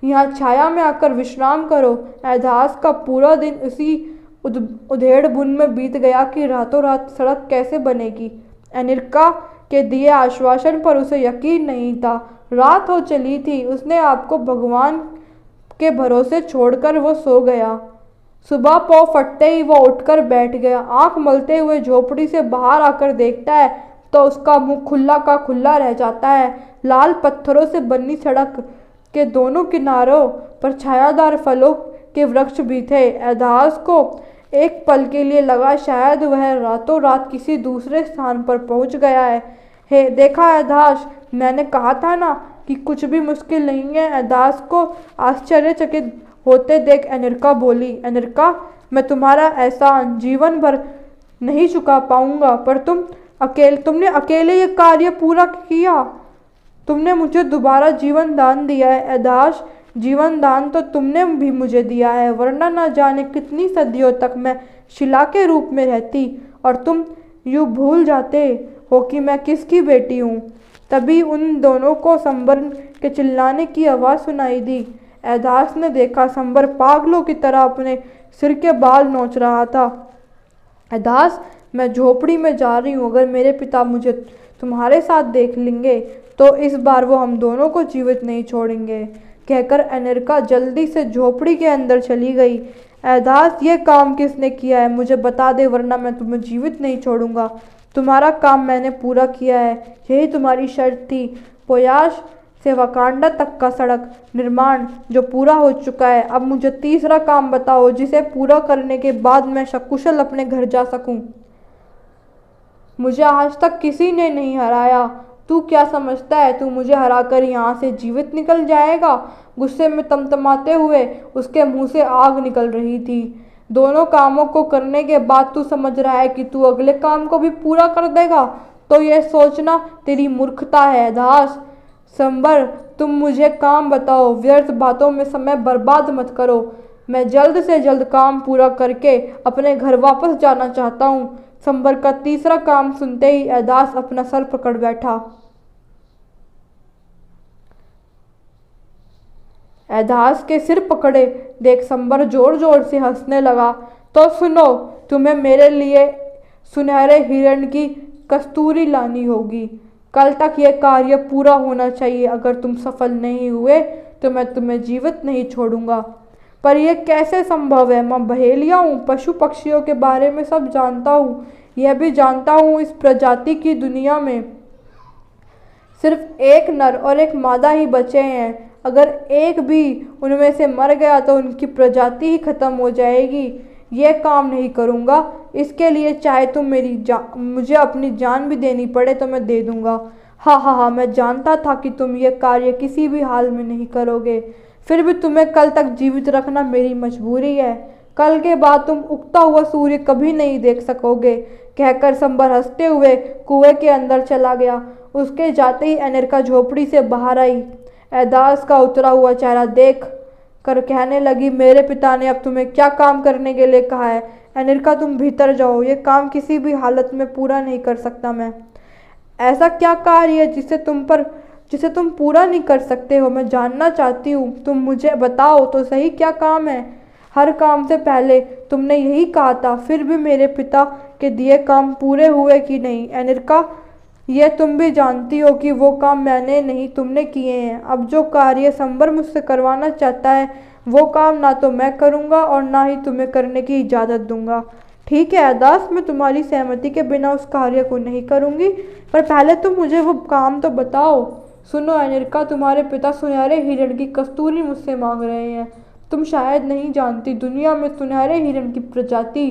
यहाँ छाया में आकर विश्राम करो। एधास का पूरा दिन उसी उधेड़ बुन में बीत गया कि रातों रात सड़क कैसे बनेगी। एनिरका के दिए आश्वासन पर उसे यकीन नहीं था। रात हो चली थी। उसने आपको भगवान के भरोसे छोड़कर वो सो गया। सुबह पौ फटते ही वो उठकर बैठ गया। आंख मलते हुए झोपड़ी से बाहर आकर देखता है तो उसका मुंह खुला का खुला रह जाता है। लाल पत्थरों से बनी सड़क के दोनों किनारों पर छायादार फलों के वृक्ष भी थे। एधास को एक पल के लिए लगा शायद वह रातों रात किसी दूसरे स्थान पर पहुंच गया है। हे देखा एधास, मैंने कहा था ना कि कुछ भी मुश्किल नहीं है। एधास को आश्चर्यचकित होते देख एनिरका बोली, एनिरका, मैं तुम्हारा एहसान जीवन भर नहीं चुका पाऊंगा, पर तुमने अकेले ये कार्य पूरा किया। तुमने मुझे दोबारा जीवन दान दिया है। एधास, जीवन दान तो तुमने भी मुझे दिया है, वरना न जाने कितनी सदियों तक मैं शिला के रूप में रहती और तुम यूँ भूल जाते हो कि मैं किसकी बेटी हूँ। तभी उन दोनों को संबर के चिल्लाने की आवाज़ सुनाई दी। एधास ने देखा संबर पागलों की तरह अपने सिर के बाल नोच रहा था। एधास, मैं झोपड़ी में जा रही हूँ। अगर मेरे पिता मुझे तुम्हारे साथ देख लेंगे तो इस बार वो हम दोनों को जीवित नहीं छोड़ेंगे। कहकर एनिरका जल्दी से झोपड़ी के अंदर चली गई। एधास, ये काम किसने किया है? मुझे बता दे, वरना मैं तुम्हें जीवित नहीं छोड़ूंगा। तुम्हारा काम मैंने पूरा किया है, यही तुम्हारी शर्त थी। पोयास से वकांडा तक का सड़क निर्माण जो पूरा हो चुका है। अब मुझे तीसरा काम बताओ जिसे पूरा करने के बाद मैं सकुशल अपने घर जा सकूं। मुझे आज तक किसी ने नहीं हराया। तू क्या समझता है तू मुझे हराकर यहाँ से जीवित निकल जाएगा? गुस्से में तमतमाते हुए उसके मुंह से आग निकल रही थी। दोनों कामों को करने के बाद तू समझ रहा है कि तू अगले काम को भी पूरा कर देगा, तो यह सोचना तेरी मूर्खता है। दास संबर, तुम मुझे काम बताओ, व्यर्थ बातों में समय बर्बाद मत करो। मैं जल्द से जल्द काम पूरा करके अपने घर वापस जाना चाहता हूँ। संबर का तीसरा काम सुनते ही एधास अपना सर पकड़ बैठा। एधास के सिर पकड़े देख संबर जोर जोर से हंसने लगा। तो सुनो, तुम्हें मेरे लिए सुनहरे हिरण की कस्तूरी लानी होगी। कल तक यह कार्य पूरा होना चाहिए। अगर तुम सफल नहीं हुए तो मैं तुम्हें जीवित नहीं छोड़ूंगा। पर यह कैसे संभव है? मैं बहेलिया हूँ, पशु पक्षियों के बारे में सब जानता हूँ। यह भी जानता हूँ इस प्रजाति की दुनिया में सिर्फ एक नर और एक मादा ही बचे हैं। अगर एक भी उनमें से मर गया तो उनकी प्रजाति ही खत्म हो जाएगी। यह काम नहीं करूँगा। इसके लिए चाहे तुम मुझे अपनी जान भी देनी पड़े तो मैं दे दूँगा। हाँ, मैं जानता था कि तुम यह कार्य किसी भी हाल में नहीं करोगे। फिर भी तुम्हें कल तक जीवित रखना मेरी मजबूरी है। कल के बाद तुम उगता हुआ सूर्य कभी नहीं देख सकोगे। कहकर संबर हंसते हुए कुएं के अंदर चला गया। उसके जाते ही एनिरका झोपड़ी से बाहर आई। एधास का उतरा हुआ चेहरा देख कर कहने लगी, मेरे पिता ने अब तुम्हें क्या काम करने के लिए कहा है? एनिरका, तुम भीतर जाओ। ये काम किसी भी हालत में पूरा नहीं कर सकता मैं। ऐसा क्या कार्य है जिसे तुम पूरा नहीं कर सकते हो? मैं जानना चाहती हूँ। तुम मुझे बताओ तो सही, क्या काम है? हर काम से पहले तुमने यही कहा था, फिर भी मेरे पिता के दिए काम पूरे हुए कि नहीं? एनिका, ये तुम भी जानती हो कि वो काम मैंने नहीं तुमने किए हैं। अब जो कार्य संबर मुझसे करवाना चाहता है वो काम ना तो मैं करूँगा और ना ही तुम्हें करने की इजाज़त दूंगा। ठीक है अदास, मैं तुम्हारी सहमति के बिना उस कार्य को नहीं करूँगी, पर पहले तुम मुझे वो काम तो बताओ। सुनो अनिका, तुम्हारे पिता सुनहरे हिरण की कस्तूरी मुझसे मांग रहे हैं। तुम शायद नहीं जानती, दुनिया में सुनहरे हिरण की प्रजाति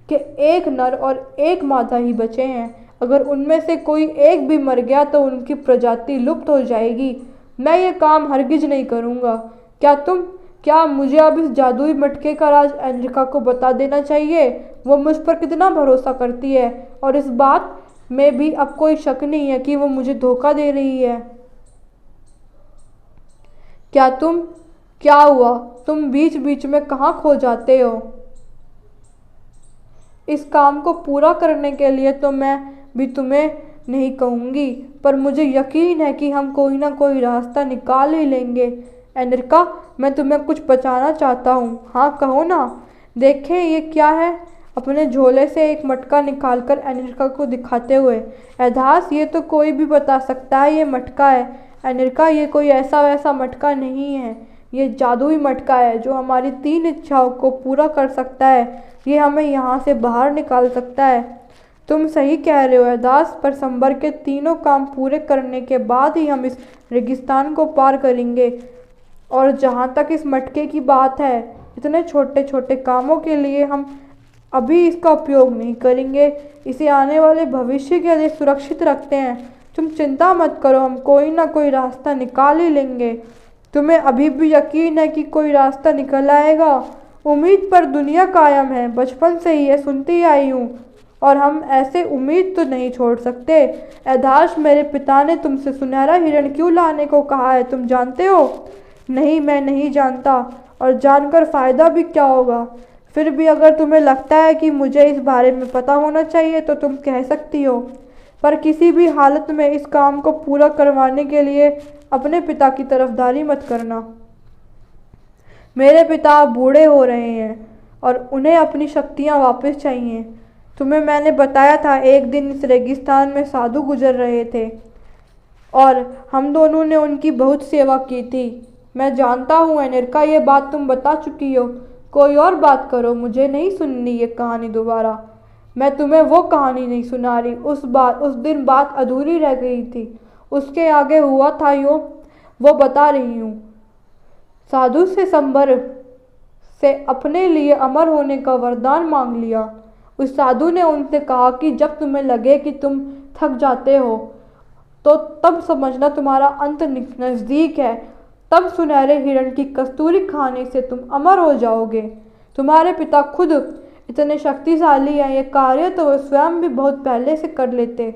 के एक नर और एक मादा ही बचे हैं। अगर उनमें से कोई एक भी मर गया तो उनकी प्रजाति लुप्त हो जाएगी। मैं ये काम हरगिज नहीं करूँगा। क्या मुझे अब इस जादुई मटके का राज अनिका को बता देना चाहिए? वो मुझ पर कितना भरोसा करती है और इस बात में भी अब कोई शक नहीं है कि वो मुझे धोखा दे रही है। क्या हुआ? तुम बीच बीच में कहाँ खो जाते हो? इस काम को पूरा करने के लिए तो मैं भी तुम्हें नहीं कहूँगी, पर मुझे यकीन है कि हम कोई ना कोई रास्ता निकाल ही लेंगे। एनिका, मैं तुम्हें कुछ बताना चाहता हूँ। हाँ कहो ना। देखें ये क्या है? अपने झोले से एक मटका निकालकर एनिका को दिखाते हुए। एधास, ये तो कोई भी बता सकता है ये मटका है। एनिका, ये कोई ऐसा वैसा मटका नहीं है, ये जादुई मटका है जो हमारी 3 इच्छाओं को पूरा कर सकता है। ये हमें यहाँ से बाहर निकाल सकता है। तुम सही कह रहे हो एदास, पर संबर के तीनों काम पूरे करने के बाद ही हम इस रेगिस्तान को पार करेंगे। और जहाँ तक इस मटके की बात है, इतने छोटे छोटे कामों के लिए हम अभी इसका उपयोग नहीं करेंगे। इसे आने वाले भविष्य के लिए सुरक्षित रखते हैं। तुम चिंता मत करो, हम कोई ना कोई रास्ता निकाल ही लेंगे। तुम्हें अभी भी यकीन है कि कोई रास्ता निकल आएगा? उम्मीद पर दुनिया कायम है, बचपन से ही ये सुनती आई हूँ और हम ऐसे उम्मीद तो नहीं छोड़ सकते। एधाश, मेरे पिता ने तुमसे सुनहरा हिरण क्यों लाने को कहा है, तुम जानते हो? नहीं, मैं नहीं जानता, और जानकर फ़ायदा भी क्या होगा? फिर भी अगर तुम्हें लगता है कि मुझे इस बारे में पता होना चाहिए तो तुम कह सकती हो, पर किसी भी हालत में इस काम को पूरा करवाने के लिए अपने पिता की तरफदारी मत करना। मेरे पिता अब बूढ़े हो रहे हैं और उन्हें अपनी शक्तियाँ वापस चाहिए। तुम्हें मैंने बताया था, एक दिन इस रेगिस्तान में साधु गुजर रहे थे और हम दोनों ने उनकी बहुत सेवा की थी। मैं जानता हूँ एनिका, ये बात तुम बता चुकी हो। कोई और बात करो, मुझे नहीं सुननी ये कहानी दोबारा। मैं तुम्हें वो कहानी नहीं सुना रही। उस दिन बात अधूरी रह गई थी, उसके आगे हुआ था यो वो बता रही हूँ। साधु से संबर से अपने लिए अमर होने का वरदान मांग लिया। उस साधु ने उनसे कहा कि जब तुम्हें लगे कि तुम थक जाते हो तो तब समझना तुम्हारा अंत नज़दीक है। तब सुनहरे हिरण की कस्तूरी खाने से तुम अमर हो जाओगे। तुम्हारे पिता खुद इतने शक्तिशाली हैं, ये कार्य तो वे स्वयं भी बहुत पहले से कर लेते।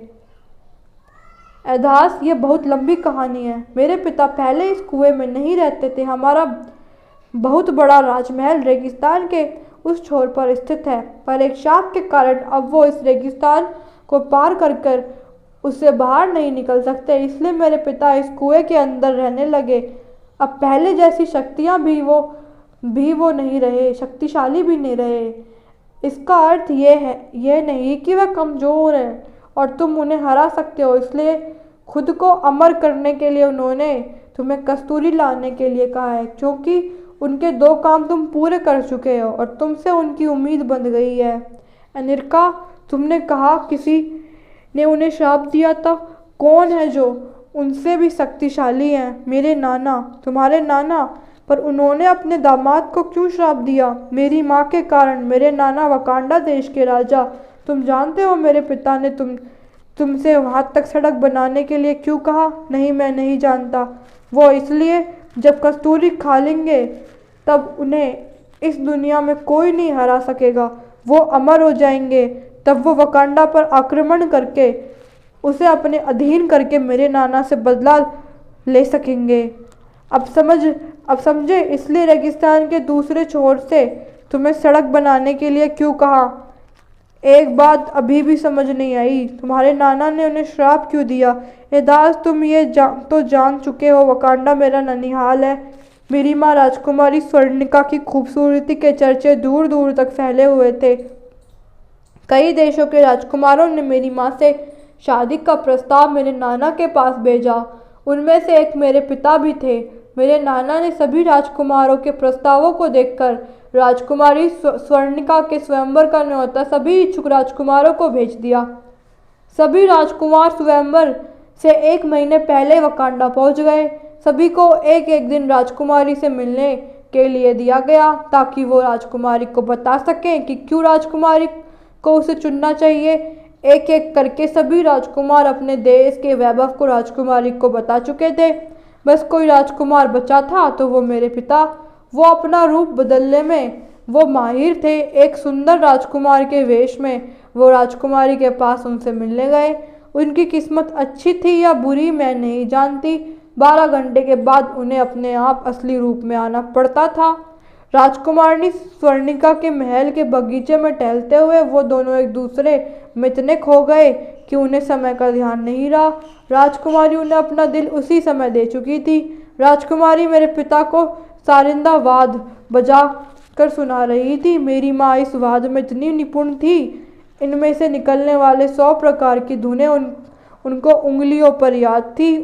एधास, ये बहुत लंबी कहानी है। मेरे पिता पहले इस कुएं में नहीं रहते थे। हमारा बहुत बड़ा राजमहल रेगिस्तान के उस छोर पर स्थित है, पर एक शाप के कारण अब वो इस रेगिस्तान को पार कर उससे बाहर नहीं निकल सकते। इसलिए मेरे पिता इस कुएं के अंदर रहने लगे। अब पहले जैसी शक्तियाँ भी वो नहीं रहे, शक्तिशाली भी नहीं रहे। इसका अर्थ ये नहीं कि वह कमज़ोर है और तुम उन्हें हरा सकते हो। इसलिए खुद को अमर करने के लिए उन्होंने तुम्हें कस्तूरी लाने के लिए कहा है, क्योंकि उनके 2 काम तुम पूरे कर चुके हो और तुमसे उनकी उम्मीद बंध गई है। अनिका, तुमने कहा किसी ने उन्हें श्राप दिया था। कौन है जो उनसे भी शक्तिशाली हैं? मेरे नाना, तुम्हारे नाना। पर उन्होंने अपने दामाद को क्यों श्राप दिया? मेरी माँ के कारण। मेरे नाना वकांडा देश के राजा। तुम जानते हो मेरे पिता ने तुमसे वहाँ तक सड़क बनाने के लिए क्यों कहा? नहीं, मैं नहीं जानता। वो इसलिए, जब कस्तूरी खा लेंगे तब उन्हें इस दुनिया में कोई नहीं हरा सकेगा। वो अमर हो जाएंगे, तब वो वकांडा पर आक्रमण करके उसे अपने अधीन करके मेरे नाना से बदला ले सकेंगे। अब समझे? इसलिए रेगिस्तान के दूसरे छोर से तुम्हें सड़क बनाने के लिए क्यों कहा? एक बात अभी भी समझ नहीं आई, तुम्हारे नाना ने उन्हें श्राप क्यों दिया? एदास, तुम ये तो जान चुके हो, वकांडा मेरा ननिहाल है। मेरी माँ राजकुमारी स्वर्णिका की खूबसूरती के चर्चे दूर दूर तक फैले हुए थे। कई देशों के राजकुमारों ने मेरी माँ से शादी का प्रस्ताव मेरे नाना के पास भेजा। उनमें से एक मेरे पिता भी थे। मेरे नाना ने सभी राजकुमारों के प्रस्तावों को देखकर राजकुमारी स्वर्णिका के स्वयंवर का न्योता सभी इच्छुक राजकुमारों को भेज दिया। सभी राजकुमार स्वयंवर से 1 महीने पहले वकांडा पहुंच गए। सभी को एक एक दिन राजकुमारी से मिलने के लिए दिया गया ताकि वो राजकुमारी को बता सकें कि क्यों राजकुमारी को उसे चुनना चाहिए। एक एक करके सभी राजकुमार अपने देश के वैभव को राजकुमारी को बता चुके थे। बस कोई राजकुमार बचा था तो वो मेरे पिता। वो अपना रूप बदलने में वो माहिर थे। एक सुंदर राजकुमार के वेश में वो राजकुमारी के पास उनसे मिलने गए। उनकी किस्मत अच्छी थी या बुरी मैं नहीं जानती। 12 घंटे के बाद उन्हें अपने आप असली रूप में आना पड़ता था। राजकुमारनी स्वर्णिका के महल के बगीचे में टहलते हुए वो दोनों एक दूसरे में इतने खो गए कि उन्हें समय का ध्यान नहीं रहा। राजकुमारी उन्हें अपना दिल उसी समय दे चुकी थी। राजकुमारी मेरे पिता को सारिंदा वाद बजा कर सुना रही थी। मेरी माँ इस वाद में इतनी निपुण थी, इनमें से निकलने वाले 100 प्रकार की धुनें उनको उंगलियों पर याद थी।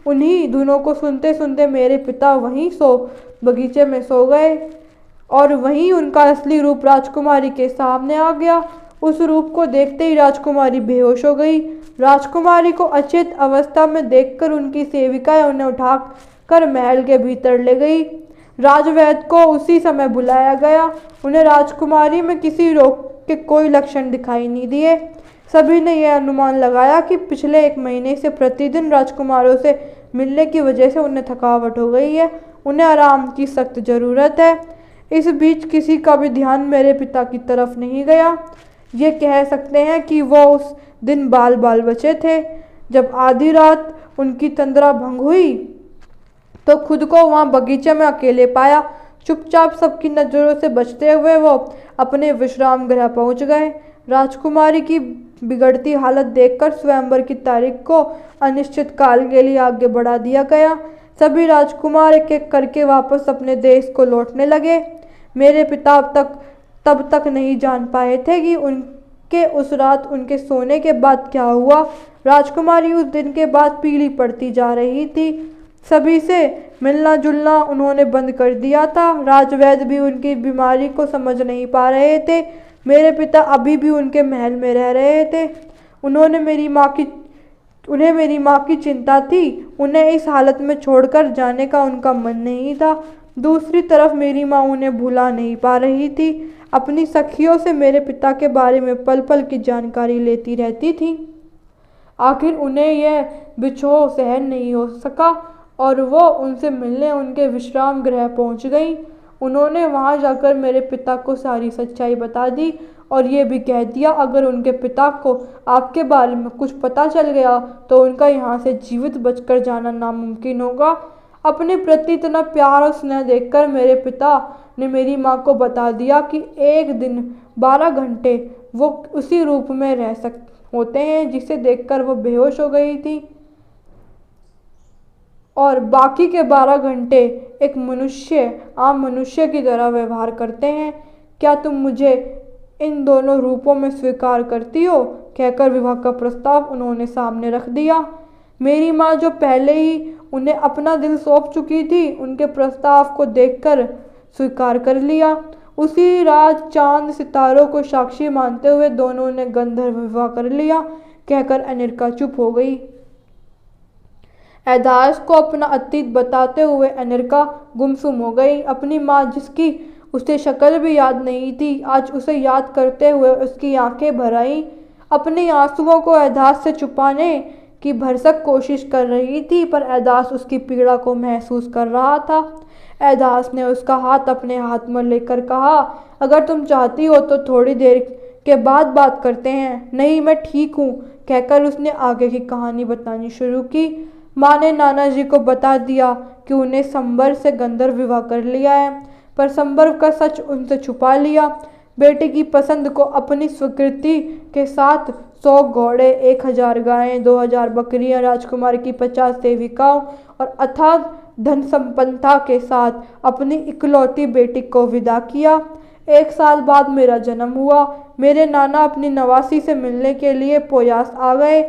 उन्हीं धुनों को सुनते सुनते मेरे पिता वहीं बगीचे में सो गए और वहीं उनका असली रूप राजकुमारी के सामने आ गया। उस रूप को देखते ही राजकुमारी बेहोश हो गई। राजकुमारी को अचेत अवस्था में देखकर उनकी सेविकाएं उन्हें उठाकर महल के भीतर ले गई। राजवैद्य को उसी समय बुलाया गया। उन्हें राजकुमारी में किसी रोग के कोई लक्षण दिखाई नहीं दिए। सभी ने यह अनुमान लगाया कि पिछले 1 महीने से प्रतिदिन राजकुमारों से मिलने की वजह से उन्हें थकावट हो गई है। उन्हें आराम की सख्त ज़रूरत है। इस बीच किसी का भी ध्यान मेरे पिता की तरफ नहीं गया। ये कह सकते हैं कि वो उस दिन बाल बचे थे। जब आधी रात उनकी तंद्रा भंग हुई तो खुद को वहाँ बगीचे में अकेले पाया। चुपचाप सबकी नज़रों से बचते हुए वो अपने विश्राम गृह पहुँच गए। राजकुमारी की बिगड़ती हालत देखकर स्वयंवर की तारीख को अनिश्चित काल के लिए आगे बढ़ा दिया गया। सभी राजकुमार एक एक करके वापस अपने देश को लौटने लगे। मेरे पिता तब तक नहीं जान पाए थे कि उनके उस रात उनके सोने के बाद क्या हुआ। राजकुमारी उस दिन के बाद पीली पड़ती जा रही थी। सभी से मिलना जुलना उन्होंने बंद कर दिया था। राजवैद्य भी उनकी बीमारी को समझ नहीं पा रहे थे। मेरे पिता अभी भी उनके महल में रह रहे थे। उन्हें मेरी माँ की चिंता थी। उन्हें इस हालत में छोड़कर जाने का उनका मन नहीं था। दूसरी तरफ मेरी माँ उन्हें भुला नहीं पा रही थी। अपनी सखियों से मेरे पिता के बारे में पल पल की जानकारी लेती रहती थी। आखिर उन्हें यह बिछोह सहन नहीं हो सका और वो उनसे मिलने उनके विश्राम गृह पहुंच गई। उन्होंने वहां जाकर मेरे पिता को सारी सच्चाई बता दी और ये भी कह दिया अगर उनके पिता को आपके बारे में कुछ पता चल गया तो उनका यहाँ से जीवित बचकर जाना नामुमकिन होगा। अपने प्रति इतना प्यार और स्नेह देखकर मेरे पिता ने मेरी माँ को बता दिया कि एक दिन 12 घंटे वो उसी रूप में होते हैं जिसे देखकर वो बेहोश हो गई थी और बाकी के 12 घंटे एक आम मनुष्य की तरह व्यवहार करते हैं। क्या तुम मुझे इन दोनों रूपों में स्वीकार करती हो? कहकर विवाह का प्रस्ताव उन्होंने सामने रख दिया। मेरी माँ जो पहले ही उन्हें अपना दिल सौंप चुकी थी, उनके प्रस्ताव को देखकर स्वीकार कर लिया। उसी रात चांद सितारों को साक्षी मानते हुए दोनों ने गंधर्व विवाह कर लिया। कहकर अनिका चुप हो गई। एदास को अपना अतीत बताते हुए अनिका गुमसुम हो गई। अपनी माँ जिसकी उसे शक्ल भी याद नहीं थी, आज उसे याद करते हुए उसकी आंखें भर आईं। अपने आंसुओं को एदास से छुपाने की भरसक कोशिश कर रही थी पर एदास उसकी पीड़ा को महसूस कर रहा था। एदास ने उसका हाथ अपने हाथ में लेकर कहा, अगर तुम चाहती हो तो थोड़ी देर के बाद बात करते हैं। नहीं, मैं ठीक हूँ, कहकर उसने आगे की कहानी बतानी शुरू की। माँ ने नाना जी को बता दिया कि उन्हें संबर से गंधर्व विवाह कर लिया है, पर संबर का सच उनसे छुपा लिया। बेटे की पसंद को अपनी स्वीकृति के साथ 100 घोड़े, 1000 गायें, 2000 बकरियां, राजकुमार की 50 सेविकाओं और अथाह धन संपन्नता के साथ अपनी इकलौती बेटी को विदा किया। 1 साल बाद मेरा जन्म हुआ। मेरे नाना अपनी नवासी से मिलने के लिए प्रयास आ गए।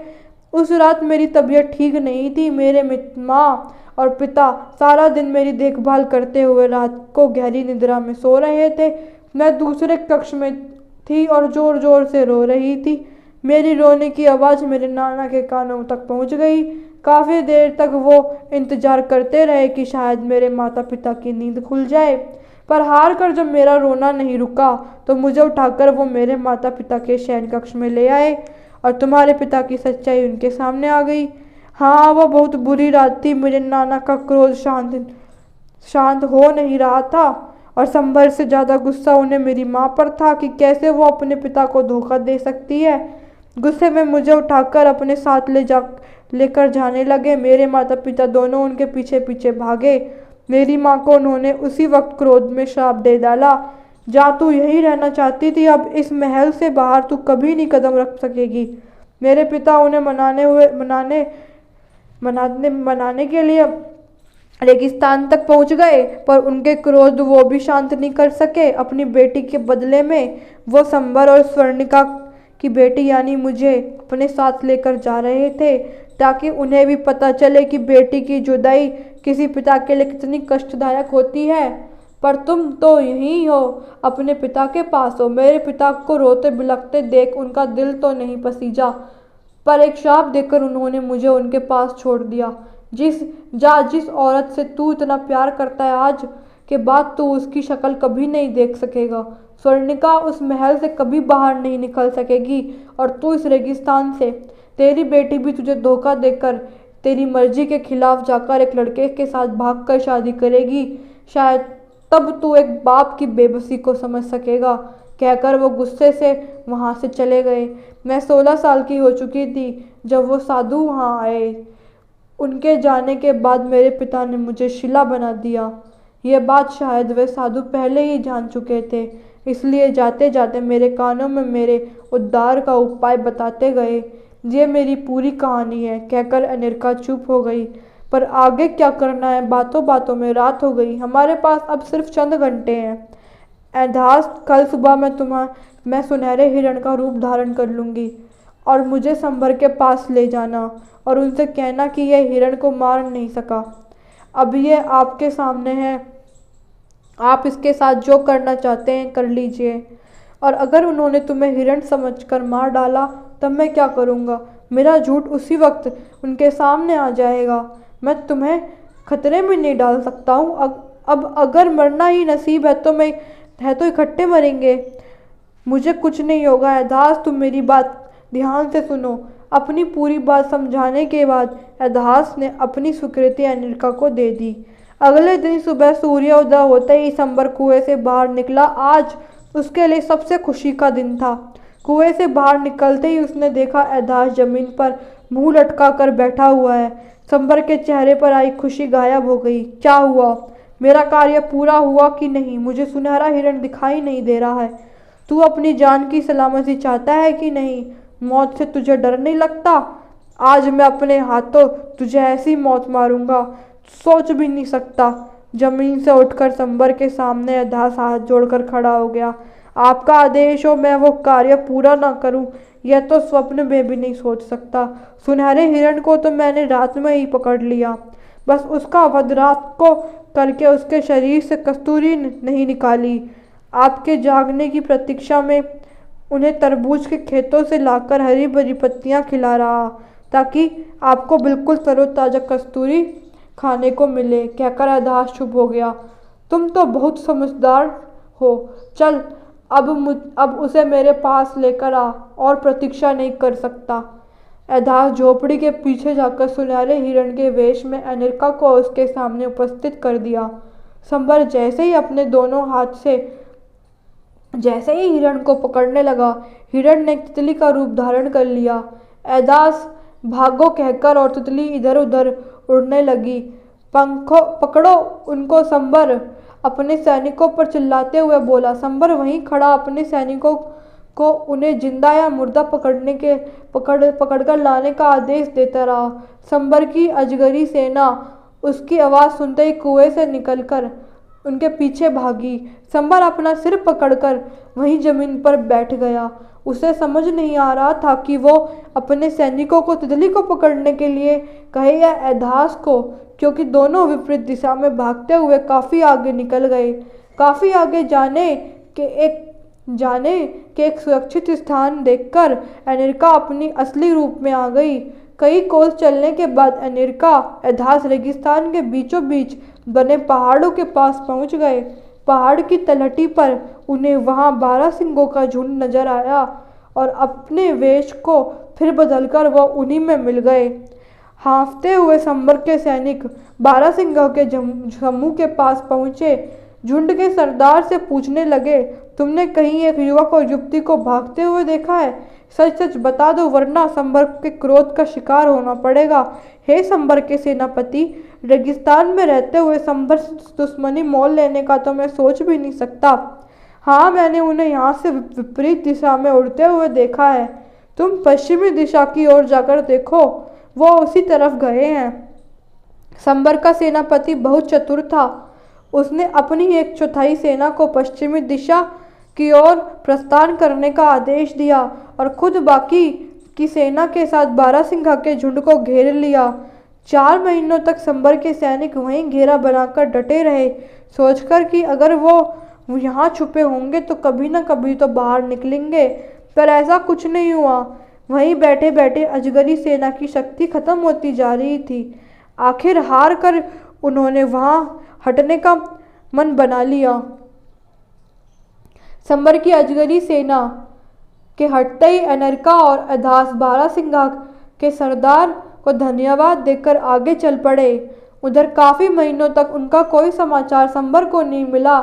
उस रात मेरी तबीयत ठीक नहीं थी। मेरे माँ और पिता सारा दिन मेरी देखभाल करते हुए रात को गहरी निद्रा में सो रहे थे। मैं दूसरे कक्ष में थी और जोर जोर से रो रही थी। मेरी रोने की आवाज़ मेरे नाना के कानों तक पहुंच गई। काफ़ी देर तक वो इंतज़ार करते रहे कि शायद मेरे माता पिता की नींद खुल जाए, पर हार कर जब मेरा रोना नहीं रुका तो मुझे उठाकर वो मेरे माता पिता के शयन कक्ष में ले आए और तुम्हारे पिता की सच्चाई उनके सामने आ गई। हाँ, वो बहुत बुरी रात थी। मेरे नाना का क्रोध शांत हो नहीं रहा था और संभर से ज़्यादा गुस्सा उन्हें मेरी माँ पर था कि कैसे वो अपने पिता को धोखा दे सकती है। गुस्से में मुझे उठाकर अपने साथ लेकर जाने लगे। मेरे माता पिता दोनों उनके पीछे पीछे भागे। मेरी माँ को उन्होंने उसी वक्त क्रोध में श्राप दे डाला, जा तू यहीं रहना चाहती थी, अब इस महल से बाहर तू कभी नहीं कदम रख सकेगी। मेरे पिता उन्हें मनाने के लिए रेगिस्तान तक पहुंच गए, पर उनके क्रोध वो भी शांत नहीं कर सके। अपनी बेटी के बदले में वो संबर और स्वर्णिका की बेटी यानी मुझे अपने साथ लेकर जा रहे थे, ताकि उन्हें भी पता चले कि बेटी की जुदाई किसी पिता के लिए कितनी कष्टदायक होती है। पर तुम तो यहीं हो, अपने पिता के पास हो। मेरे पिता को रोते बिलखते देख उनका दिल तो नहीं पसीजा, पर एक श्राप देकर उन्होंने मुझे उनके पास छोड़ दिया। जिस औरत से तू इतना प्यार करता है, आज के बाद तू उसकी शक्ल कभी नहीं देख सकेगा। स्वर्णिका उस महल से कभी बाहर नहीं निकल सकेगी और तू इस रेगिस्तान से। तेरी बेटी भी तुझे धोखा देकर तेरी मर्जी के खिलाफ जाकर एक लड़के के साथ भागकर शादी करेगी। शायद तब तू एक बाप की बेबसी को समझ सकेगा। कहकर वो गुस्से से वहाँ से चले गए। मैं 16 साल की हो चुकी थी जब वो साधु वहाँ आए। उनके जाने के बाद मेरे पिता ने मुझे शिला बना दिया। ये बात शायद वे साधु पहले ही जान चुके थे, इसलिए जाते जाते मेरे कानों में मेरे उद्धार का उपाय बताते गए। ये मेरी पूरी कहानी है। कहकर अनिर्का चुप हो गई। पर आगे क्या करना है? बातों बातों में रात हो गई। हमारे पास अब सिर्फ चंद घंटे हैं। एधास, कल सुबह मैं सुनहरे हिरण का रूप धारण कर लूँगी और मुझे संबर के पास ले जाना और उनसे कहना कि यह हिरण को मार नहीं सका। अब ये आपके सामने है, आप इसके साथ जो करना चाहते हैं कर लीजिए। और अगर उन्होंने तुम्हें हिरण समझकर मार डाला तब मैं क्या करूँगा? मेरा झूठ उसी वक्त उनके सामने आ जाएगा। मैं तुम्हें खतरे में नहीं डाल सकता हूँ। अब अगर मरना ही नसीब है तो इकट्ठे मरेंगे। मुझे कुछ नहीं होगा। एधास, तुम मेरी बात ध्यान से सुनो। अपनी पूरी बात समझाने के बाद एधास ने अपनी स्वीकृति अनिर्का को दे दी। अगले दिन सुबह सूर्योदय होते ही संबर कुएं से बाहर निकला। आज उसके लिए सबसे खुशी का दिन था। कुएं से बाहर निकलते ही उसने देखा एधास जमीन पर मुंह लटका कर बैठा हुआ है। संबर के चेहरे पर आई खुशी गायब हो गई। क्या हुआ? मेरा कार्य पूरा हुआ कि नहीं? मुझे सुनहरा हिरण दिखाई नहीं दे रहा है। तू अपनी जान की सलामती चाहता है कि नहीं? मौत से तुझे डर नहीं लगता? आज मैं अपने हाथों तुझे ऐसी मौत मारूंगा, सोच भी नहीं सकता। जमीन से उठकर संबर के सामने एधास हाथ जोड़कर खड़ा हो गया। आपका आदेश हो, मैं वो कार्य पूरा ना करूं, यह तो स्वप्न में भी नहीं सोच सकता। सुनहरे हिरण को तो मैंने रात में ही पकड़ लिया, बस उसका वध रात को करके उसके शरीर से कस्तूरी नहीं निकाली। आपके जागने की प्रतीक्षा में उन्हें तरबूज के खेतों से लाकर हरी भरी पत्तियां खिला रहा, ताकि आपको बिल्कुल तरोताजा कस्तूरी खाने को मिले। कहकर एधास चुप हो गया। तुम तो बहुत समझदार हो। चल अब उसे मेरे पास लेकर आ, और प्रतीक्षा नहीं कर सकता। एधास झोपड़ी के पीछे जाकर सुनहरे हिरण के वेश में अनिर्का को उसके सामने उपस्थित कर दिया। संबर जैसे ही अपने दोनों हाथ से जैसे ही हिरण को पकड़ने लगा, हिरण ने तितली का रूप धारण कर लिया। एधास भागो कहकर और तितली इधर उधर उड़ने लगी। पकड़ो उनको, संबर अपने सैनिकों पर चिल्लाते हुए बोला। संबर वहीं खड़ा अपने सैनिकों को उन्हें जिंदा या मुर्दा पकड़कर लाने का आदेश देता रहा। संबर की अजगरी सेना उसकी आवाज़ सुनते ही कुएं से निकलकर उनके पीछे भागी। संबर अपना सिर पकड़कर वहीं जमीन पर बैठ गया। उसे समझ नहीं आ रहा था कि वो अपने सैनिकों को तितली को पकड़ने के लिए कहे या एधास को, क्योंकि दोनों विपरीत दिशा में भागते हुए काफ़ी आगे निकल गए। काफ़ी आगे जाने के एक सुरक्षित स्थान देखकर अनिर्का अपनी असली रूप में आ गई। कई कोस चलने के बाद अनिर्का एधास रेगिस्तान के बीचों बीच बने पहाड़ों के पास पहुंच गए। पहाड़ की तलहटी पर उन्हें वहां 12 सिंहों का झुंड नजर आया और अपने वेश को फिर बदलकर वो उन्हीं में मिल गए। हाँफते हुए संबर के सैनिक 12 सिंहों के समूह के पास पहुंचे। झुंड के सरदार से पूछने लगे, तुमने कहीं एक युवक और युवती को भागते हुए देखा है? सच सच बता दो, वरना संबर के क्रोध का शिकार होना पड़ेगा। हे संबर के सेनापति, रेगिस्तान में रहते हुए संबर दुश्मनी मोल लेने का तो मैं सोच भी नहीं सकता। हाँ, मैंने उन्हें यहाँ से विपरीत दिशा में उड़ते हुए देखा है। तुम पश्चिमी दिशा की ओर जाकर देखो, वो उसी तरफ गए हैं। संबर का सेनापति बहुत चतुर था। उसने अपनी 1/4 सेना को पश्चिमी दिशा की ओर प्रस्थान करने का आदेश दिया और खुद बाकी की सेना के साथ 12 सिंह के झुंड को घेर लिया। 4 महीनों तक संबर के सैनिक वहीं घेरा बनाकर डटे रहे, सोचकर कि अगर वो यहाँ छुपे होंगे तो कभी न कभी तो बाहर निकलेंगे, पर ऐसा कुछ नहीं हुआ। वहीं बैठे बैठे अजगरी सेना की शक्ति खत्म होती जा रही थी। आखिर हार कर उन्होंने वहां हटने का मन बना लिया। संबर की अजगरी सेना के हटते ही अनिर्का और एधास 12 सिंह के सरदार को धन्यवाद देकर आगे चल पड़े। उधर काफ़ी महीनों तक उनका कोई समाचार संबर को नहीं मिला,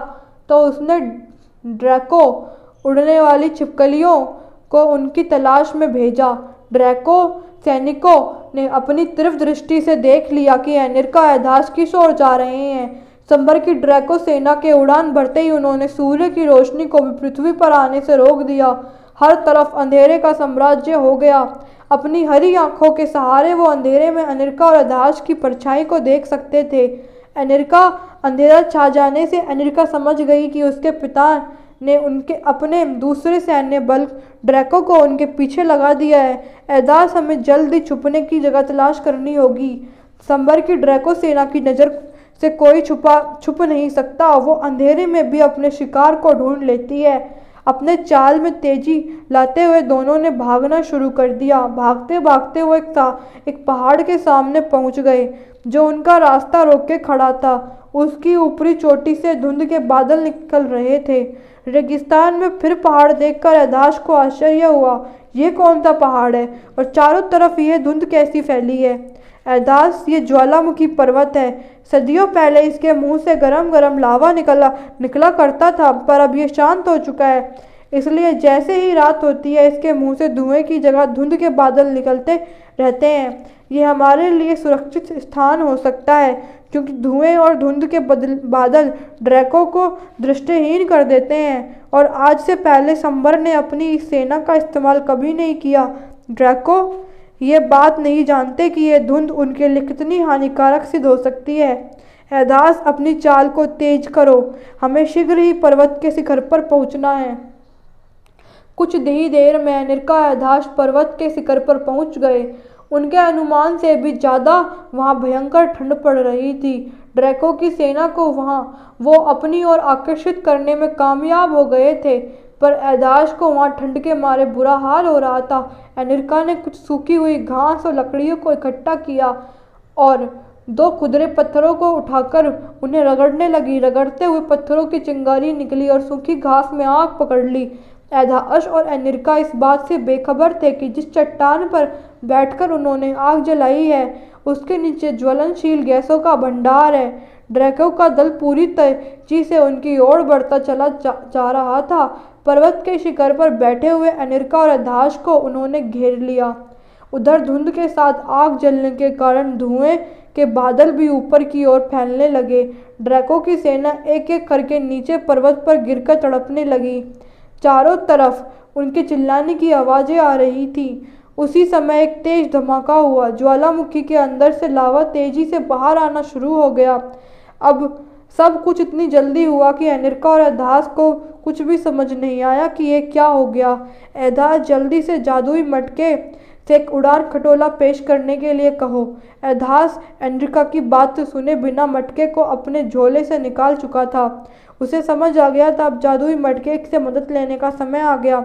तो उसने ड्रैको उड़ने वाली छिपकलियों को उनकी तलाश में भेजा। ड्रैको सैनिकों ने अपनी तीव्र दृष्टि से देख लिया कि अनिर्का एधास किस ओर जा रहे हैं। संबर की ड्रैको सेना के उड़ान भरते ही उन्होंने सूर्य की रोशनी को भी पृथ्वी पर आने से रोक दिया। हर तरफ अंधेरे का साम्राज्य हो गया। अपनी हरी आंखों के सहारे वो अंधेरे में अनिर्का और एधास की परछाई को देख सकते थे। अंधेरा छा जाने से अनिर्का समझ गई कि उसके पिता ने उनके अपने दूसरे सैन्य बल ड्रैको को उनके पीछे लगा दिया है। एधास, हमें जल्दी छुपने की जगह तलाश करनी होगी। संबर की ड्रैको सेना की नज़र से कोई छुप नहीं सकता। वो अंधेरे में भी अपने शिकार को ढूंढ लेती है। अपने चाल में तेजी लाते हुए दोनों ने भागना शुरू कर दिया। भागते भागते वो एक पहाड़ के सामने पहुंच गए, जो उनका रास्ता रोक के खड़ा था। उसकी ऊपरी चोटी से धुंध के बादल निकल रहे थे। रेगिस्तान में फिर पहाड़ देखकर एधास को आश्चर्य हुआ। ये कौन सा पहाड़ है और चारों तरफ ये धुंध कैसी फैली है? एधास, ये ज्वालामुखी पर्वत है। सदियों पहले इसके मुंह से गरम गरम लावा निकला करता था, पर अब ये शांत हो चुका है। इसलिए जैसे ही रात होती है, इसके मुंह से धुएं की जगह धुंध के बादल निकलते रहते हैं। ये हमारे लिए सुरक्षित स्थान हो सकता है, क्योंकि धुएं और धुंध के बादल ड्रैको को दृष्टिहीन कर देते हैं, और आज से पहले संबर ने अपनी सेना का इस्तेमाल कभी नहीं किया। ड्रैको ये बात नहीं जानते कि ये धुंध उनके लिए कितनी हानिकारक सिद्ध हो सकती है। एधास, अपनी चाल को तेज करो, हमें शीघ्र ही पर्वत के शिखर पर पहुंचना है। कुछ ही देर में अनिर्का एधास पर्वत के शिखर पर पहुंच गए। उनके अनुमान से भी ज़्यादा वहां भयंकर ठंड पड़ रही थी। ड्रैको की सेना को वो अपनी ओर आकर्षित करने में कामयाब हो गए थे, पर एधास को वहां ठंड के मारे बुरा हाल हो रहा था। अनिर्का ने कुछ सूखी हुई घास और लकड़ियों को इकट्ठा किया और 2 खुदरे पत्थरों को उठाकर उन्हें रगड़ने लगी। रगड़ते हुए पत्थरों की चिंगारी निकली और सूखी घास में आग पकड़ ली। एधास और अनिर्का इस बात से बेखबर थे कि जिस चट्टान पर बैठकर उन्होंने आग जलाई है, उसके नीचे ज्वलनशील गैसों का भंडार है। ड्रैको का दल पूरी तेजी से उनकी ओर बढ़ता चला जा रहा था। पर्वत के शिखर पर बैठे हुए अनिर्का और एधास को उन्होंने घेर लिया। उधर धुंध के साथ आग जलने के कारण धुएं के बादल भी ऊपर की ओर फैलने लगे। ड्रैको की सेना एक एक करके नीचे पर्वत पर गिरकर तड़पने लगी। चारों तरफ उनके चिल्लाने की आवाज़ें आ रही थी। उसी समय एक तेज धमाका हुआ। ज्वालामुखी के अंदर से लावा तेजी से बाहर आना शुरू हो गया। अब सब कुछ इतनी जल्दी हुआ कि अनिका और एधास को कुछ भी समझ नहीं आया कि ये क्या हो गया। एधास, जल्दी से जादुई मटके से एक उड़ान खटोला पेश करने के लिए कहो। एधास अनिका की बात सुने बिना मटके को अपने झोले से निकाल चुका था। उसे समझ आ गया था अब जादुई मटके से मदद लेने का समय आ गया।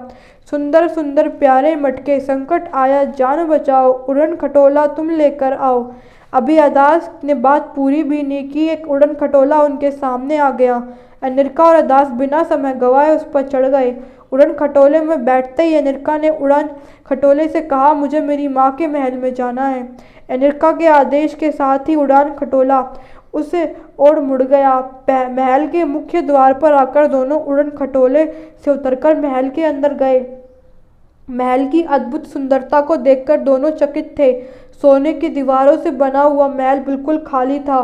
सुंदर सुंदर प्यारे मटके, संकट आया जान बचाओ, उड़न खटोला तुम लेकर आओ। अभी एधास ने बात पूरी भी नहीं की, एक उड़न खटोला उनके सामने आ गया। अनिका और एधास बिना समय गंवाए उस पर चढ़ गए। उड़न खटोले में बैठते ही अनिका ने उड़न खटोले से कहा, मुझे मेरी माँ के महल में जाना है। अनिका के आदेश के साथ ही उड़ान खटोला उसे ओर मुड़ गया। महल के मुख्य द्वार पर आकर दोनों उड़न खटोले से उतरकर महल के अंदर गए। महल की अद्भुत सुंदरता को देखकर दोनों चकित थे। सोने की दीवारों से बना हुआ महल बिल्कुल खाली था।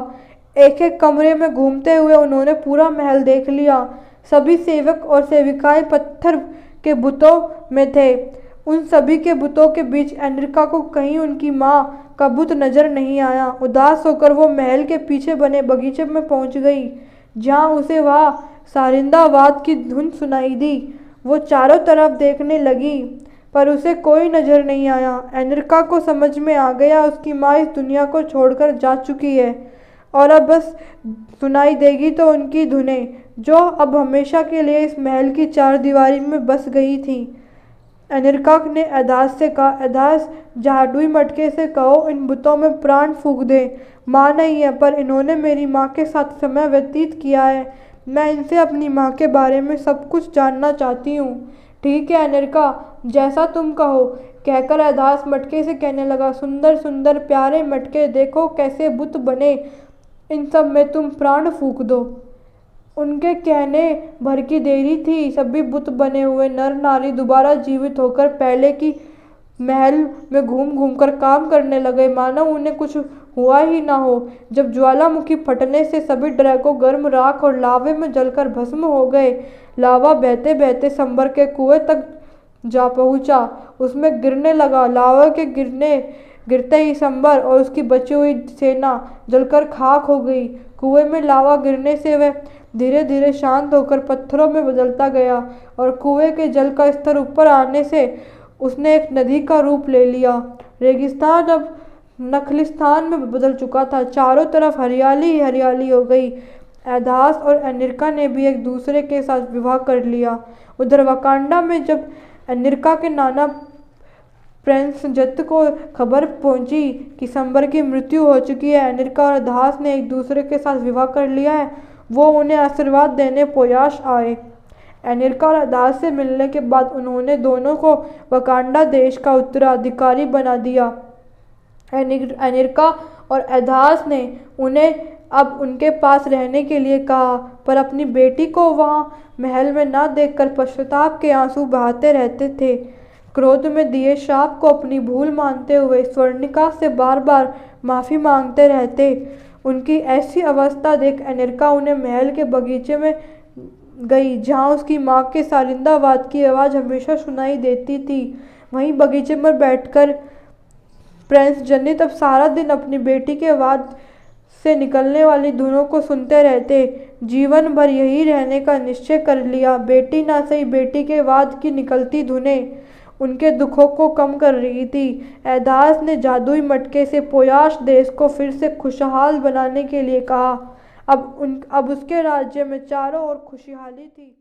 एक एक कमरे में घूमते हुए उन्होंने पूरा महल देख लिया। सभी सेवक और सेविकाएं पत्थर के बुतों में थे। उन सभी के बुतों के बीच अनिका को कहीं उनकी माँ का बुत नजर नहीं आया। उदास होकर वो महल के पीछे बने बगीचे में पहुंच गई, जहां उसे वहाँ सारिंदाबाद की धुन सुनाई दी। वो चारों तरफ देखने लगी पर उसे कोई नजर नहीं आया। अनिका को समझ में आ गया उसकी माँ इस दुनिया को छोड़कर जा चुकी है और अब बस सुनाई देगी तो उनकी धुनें, जो अब हमेशा के लिए इस महल की चारदीवारी में बस गई थी। अनिका ने एधास से कहा, एधास, जादुई मटके से कहो इन बुतों में प्राण फूंक दे। माँ नहीं है पर इन्होंने मेरी माँ के साथ समय व्यतीत किया है। मैं इनसे अपनी माँ के बारे में सब कुछ जानना चाहती हूँ। ठीक है अनिका, जैसा तुम कहो, कहकर एधास मटके से कहने लगा, सुंदर सुंदर प्यारे मटके, देखो कैसे बुत बने, इन सब में तुम प्राण फूंक दो। उनके कहने भर की देरी थी। सभी बुत बने हुए नर नारी दोबारा जीवित होकर पहले की महल में घूम घूम कर काम करने लगे, मानो उन्हें कुछ हुआ ही ना हो। जब ज्वालामुखी फटने से सभी ड्रैगन गर्म राख और लावे में जलकर भस्म हो गए। लावा बहते बहते संबर के कुएं तक जा पहुंचा, उसमें गिरने लगा। लावा के गिरते ही संबर और उसकी बची हुई सेना जलकर खाक हो गई। कुएं में लावा गिरने से वह धीरे धीरे शांत होकर पत्थरों में बदलता गया और कुएं के जल का स्तर ऊपर आने से उसने एक नदी का रूप ले लिया। रेगिस्तान अब नखलिस्तान में बदल चुका था। चारों तरफ हरियाली ही हरियाली हो गई। एधास और अनिका ने भी एक दूसरे के साथ विवाह कर लिया। उधर वकांडा में जब अनिका के नाना प्रिंस जत को खबर पहुंची कि संबर की मृत्यु हो चुकी है, अनिका और एधास ने एक दूसरे के साथ विवाह कर लिया है, वो उन्हें आशीर्वाद देने पोयाश आए। अनिका और एधास से मिलने के बाद उन्होंने दोनों को वकांडा देश का उत्तराधिकारी बना दिया। अनिका और एधास ने उन्हें अब उनके पास रहने के लिए कहा, पर अपनी बेटी को वहाँ महल में न देखकर पश्चाताप के आंसू बहाते रहते थे। क्रोध में दिए शाप को अपनी भूल मानते हुए स्वर्णिका से बार बार माफ़ी मांगते रहते। उनकी ऐसी अवस्था देख अनिका उन्हें महल के बगीचे में गई, जहाँ उसकी माँ के सारिंदाबाद की आवाज़ हमेशा सुनाई देती थी। वहीं बगीचे में बैठकर प्रिंस जनित अब सारा दिन अपनी बेटी के आवाज़ से निकलने वाली धुनों को सुनते रहते। जीवन भर यही रहने का निश्चय कर लिया। बेटी ना सही, बेटी के वाद की निकलती धुनें उनके दुखों को कम कर रही थी। एधास ने जादुई मटके से पोयाश देश को फिर से खुशहाल बनाने के लिए कहा। अब उसके राज्य में चारों ओर खुशहाली थी।